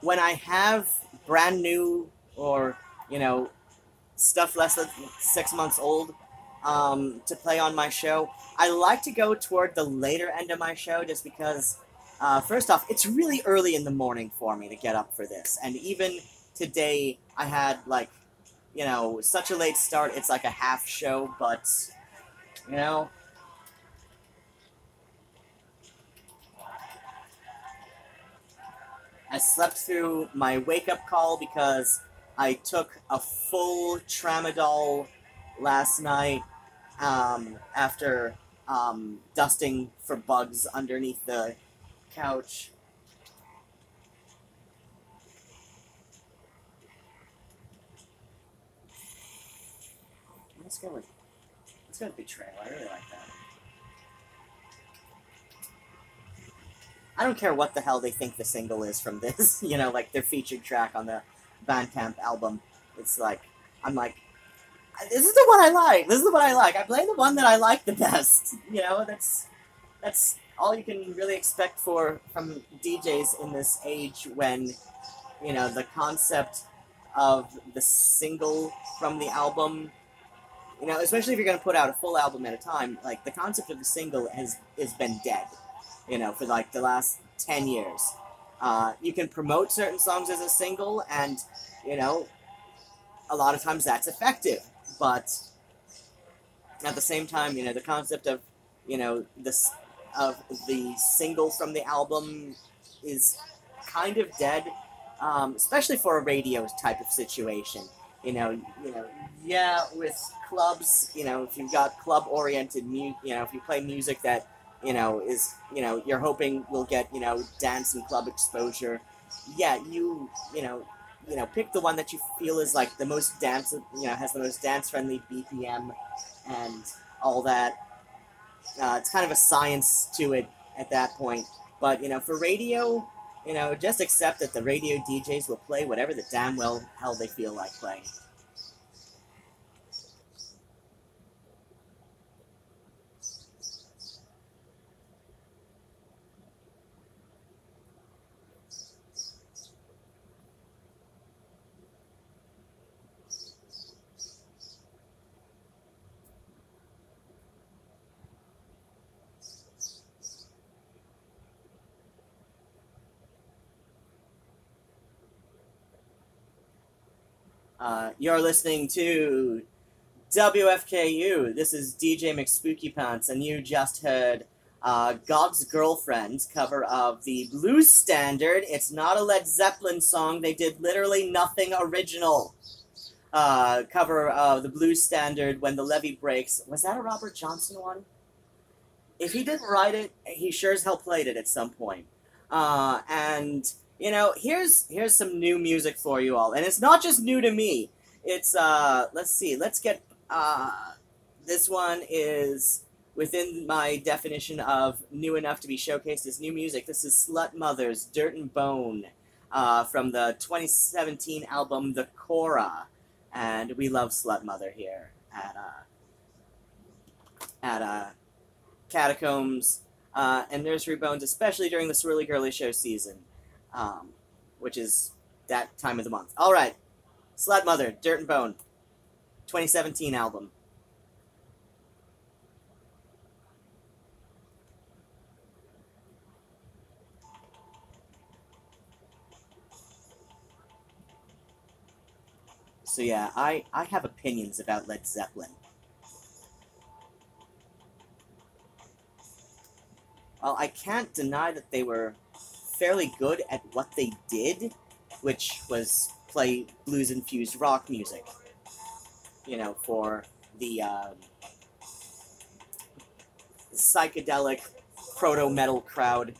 When I have brand new or, you know, stuff less than 6 months old to play on my show, I like to go toward the later end of my show just because, first off, it's really early in the morning for me to get up for this. And even today, I had, like, you know, such a late start, it's like a half show, but, you know, I slept through my wake-up call because I took a full tramadol last night after dusting for bugs underneath the couch. Let's go with Betrayal. I really like that. I don't care what the hell they think the single is from this, you know, like their featured track on the Bandcamp album. It's like, I'm like, this is the one I like. This is the one I like. I play the one that I like the best. You know, that's all you can really expect from DJs in this age when, you know, the concept of the single from the album, you know, especially if you're going to put out a full album at a time, like the concept of the single has been dead, you know, for like the last 10 years. You can promote certain songs as a single, and, you know, a lot of times that's effective, but at the same time, you know, the concept of, you know, the single from the album is kind of dead, especially for a radio type of situation. Yeah, with clubs, you know, if you've got club-oriented you know, if you play music that, you know, is, you know, you're hoping will get, you know, dance and club exposure. Yeah, pick the one that you feel is like the most dance, you know, has the most dance-friendly BPM and all that. It's kind of a science to it at that point. But, you know, for radio, you know, just accept that the radio DJs will play whatever the damn well hell they feel like playing. You're listening to WFKU. This is DJ McSpookyPants, and you just heard God's Girlfriend's cover of the blues standard. It's not a Led Zeppelin song. They did literally nothing original. Cover of the blues standard, When the Levee Breaks. Was that a Robert Johnson one? If he didn't write it, he sure as hell played it at some point. And you know, here's some new music for you all, and it's not just new to me. It's let's see, let's get this one is within my definition of new enough to be showcased as new music. This is Slut Mother's Dirt and Bone from the 2017 album The Cora, and we love Slut Mother here at Catacombs and Nursery Bones, especially during the Swirly Girly show season, which is that time of the month. All right, Slut Mother, Dirt and Bone, 2017 album. So yeah, I have opinions about Led Zeppelin. Well, I can't deny that they were fairly good at what they did, which was play blues-infused rock music. You know, for the psychedelic proto-metal crowd.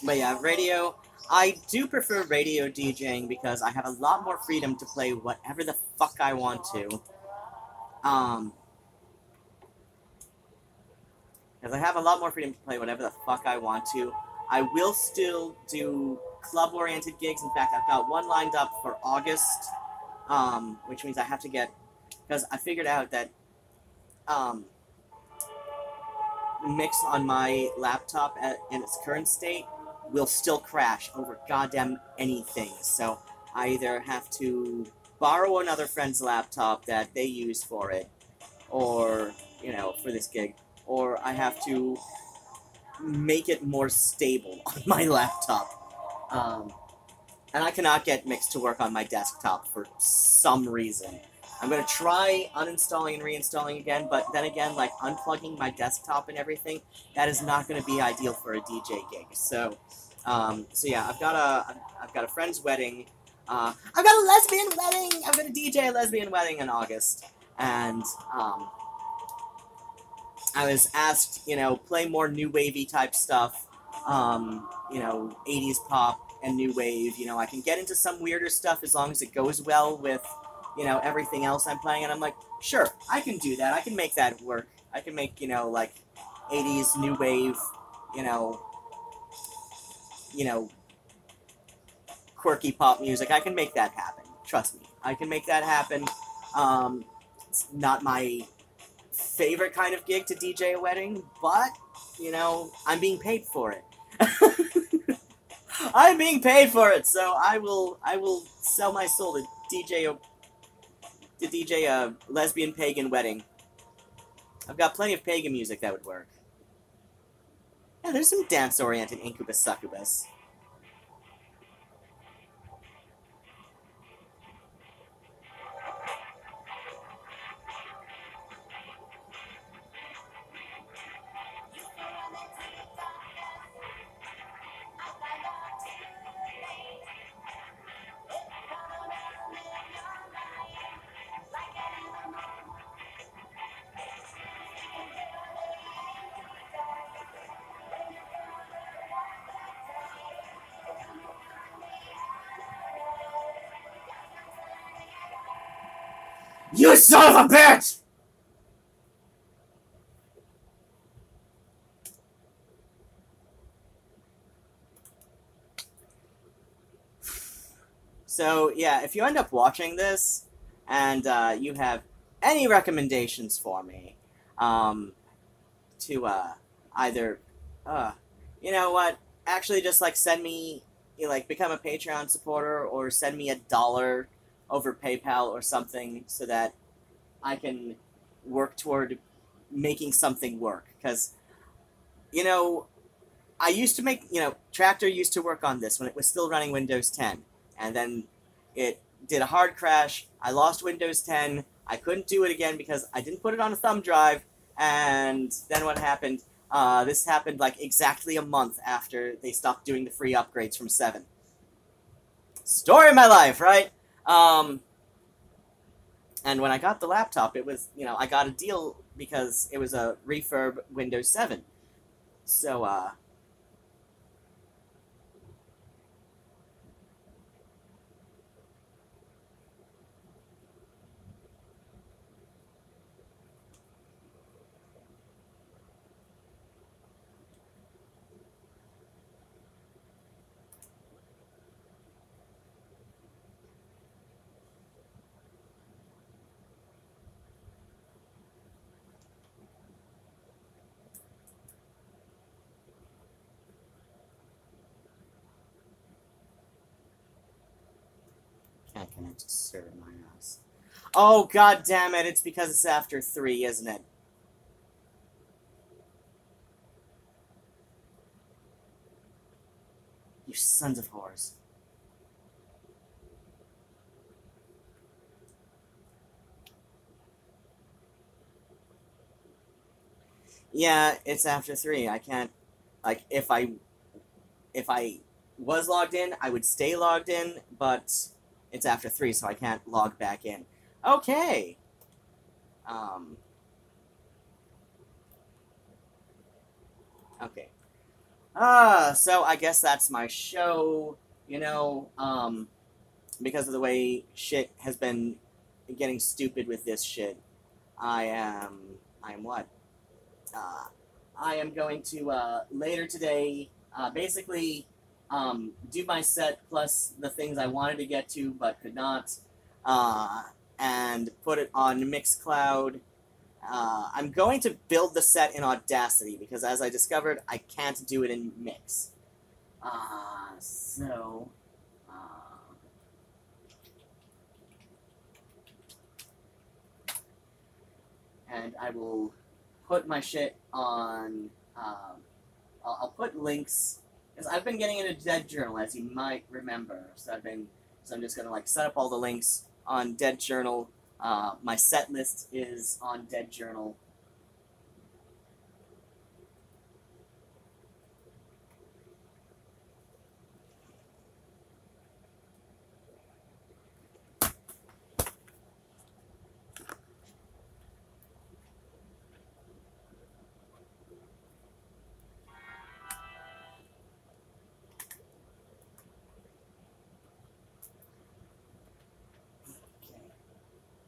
But yeah, radio, I do prefer radio DJing because I have a lot more freedom to play whatever the fuck I want to. Because I have a lot more freedom to play whatever the fuck I want to. I will still do club-oriented gigs. In fact, I've got one lined up for August, which means I have to get, because I figured out that mix on my laptop in its current state will still crash over goddamn anything. So I either have to borrow another friend's laptop that they use for it, or, you know, for this gig, or I have to make it more stable on my laptop. And I cannot get Mix to work on my desktop for some reason. I'm going to try uninstalling and reinstalling again, but then again, like, unplugging my desktop and everything, that is not going to be ideal for a DJ gig. So yeah, I've got a friend's wedding. I've got a lesbian wedding! I'm going to DJ a lesbian wedding in August. And, I was asked, you know, play more new wavy type stuff, you know, 80s pop and new wave. You know, I can get into some weirder stuff as long as it goes well with, you know, everything else I'm playing, and I'm like, sure, I can do that. I can make that work. I can make, you know, like, 80s new wave, you know, quirky pop music. I can make that happen. Trust me. I can make that happen. It's not my favorite kind of gig to DJ a wedding, but, you know, I'm being paid for it. I'm being paid for it, so I will sell my soul to DJ a lesbian pagan wedding. I've got plenty of pagan music that would work. Yeah, there's some dance-oriented incubus succubus. You son of a bitch! So, yeah, if you end up watching this, and you have any recommendations for me, to either, you know what, actually just like send me, like become a Patreon supporter or send me $1 over PayPal or something so that I can work toward making something work. Because, you know, I used to make, Tractor used to work on this when it was still running Windows 10. And then it did a hard crash. I lost Windows 10. I couldn't do it again because I didn't put it on a thumb drive. And then what happened? This happened like exactly a month after they stopped doing the free upgrades from 7. Story of my life, right? And when I got the laptop, it was, I got a deal because it was a refurb Windows 7. So, can't connect to server my ass. Oh, god damn it, it's because it's after 3, isn't it? You sons of whores. Yeah, it's after 3. I can't, like, if I was logged in, I would stay logged in, but it's after 3, so I can't log back in. Okay. Okay. So I guess that's my show, because of the way shit has been getting stupid with this shit. I am what? I am going to, later today, basically, do my set plus the things I wanted to get to but could not, and put it on Mixcloud. I'm going to build the set in Audacity because, as I discovered, I can't do it in Mix. So, and I will put my shit on, I'll put links, because I've been getting into Dead Journal, as you might remember, so I'm just gonna, like, set up all the links on Dead Journal. My set list is on Dead Journal.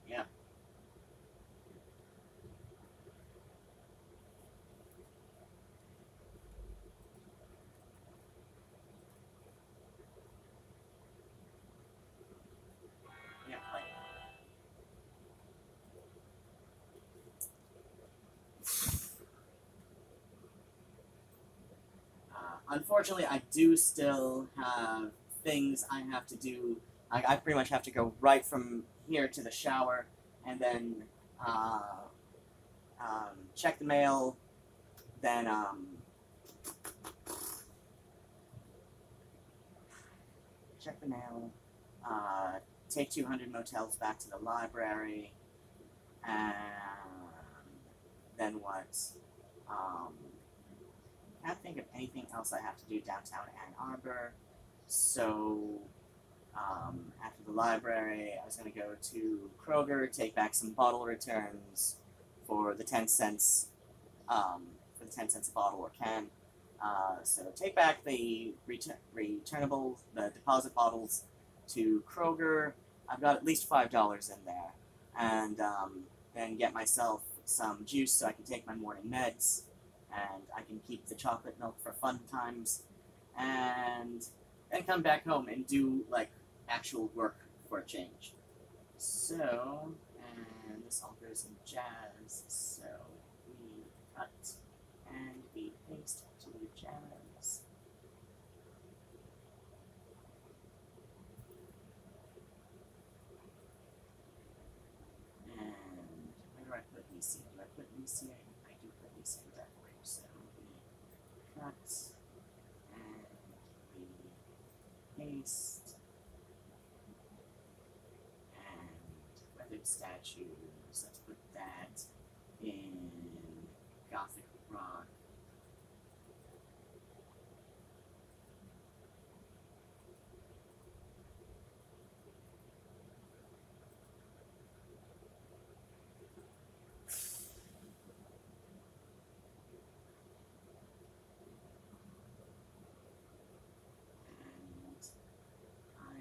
Yeah. Yeah, like, unfortunately, I do still have things I have to do. I pretty much have to go right from here to the shower, and then check the mail, then check the mail, take 200 motels back to the library, and then what? Can't think of anything else I have to do downtown Ann Arbor. So, after the library, I was going to go to Kroger, take back some bottle returns for the 10 cents, a bottle or can. So take back the returnable, the deposit bottles to Kroger. I've got at least $5 in there. then get myself some juice so I can take my morning meds, and I can keep the chocolate milk for fun times, and then come back home and do, like, actual work for a change. So, and this all goes in jazz, so we cut and we paste to jazz. And where do I put Lucy? Do I put Lucy? I do put Lucy in that way, so we cut and we paste. And weathered statues, let's put that in Gothic rock.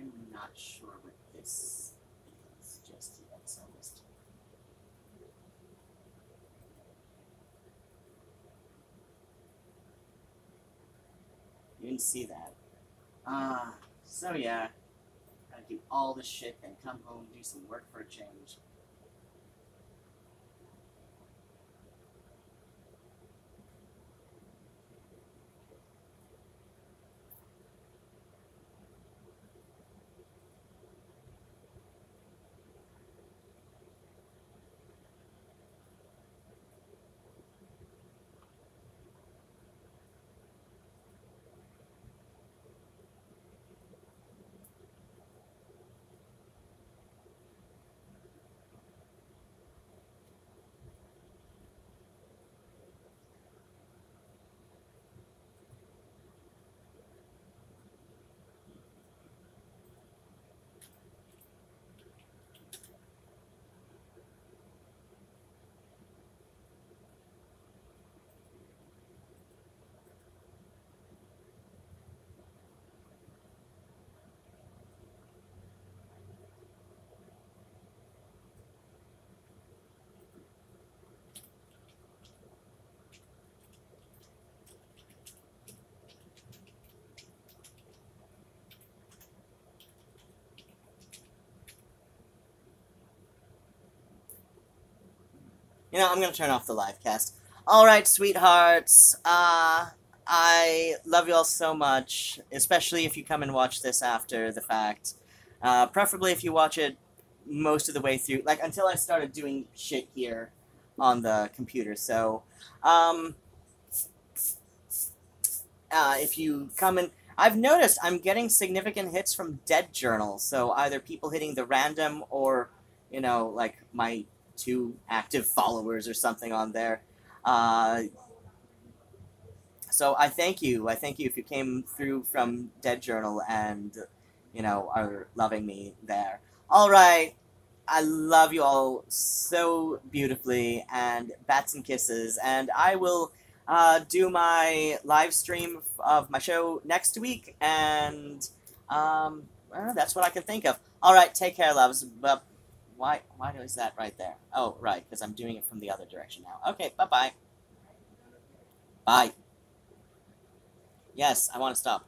And I'm not sure what this is just yet, so let's you didn't see that. So yeah, gotta do all this shit and come home, do some work for a change. You know, I'm gonna turn off the live cast. Alright, sweethearts. I love you all so much, especially if you come and watch this after the fact. Preferably if you watch it most of the way through, like, until I started doing shit here on the computer. So, if you come and... I've noticed I'm getting significant hits from dead journals, so either people hitting the random or, you know, like, my 2 active followers or something on there. So I thank you. I thank you if you came through from Dead Journal and, you know, are loving me there. All right. I love you all so beautifully, and bats and kisses, and I will do my live stream of my show next week, and well, that's what I can think of. All right, take care, loves. But why is that right there? Oh, right, because I'm doing it from the other direction now. Okay, bye-bye. Bye. Yes, I want to stop.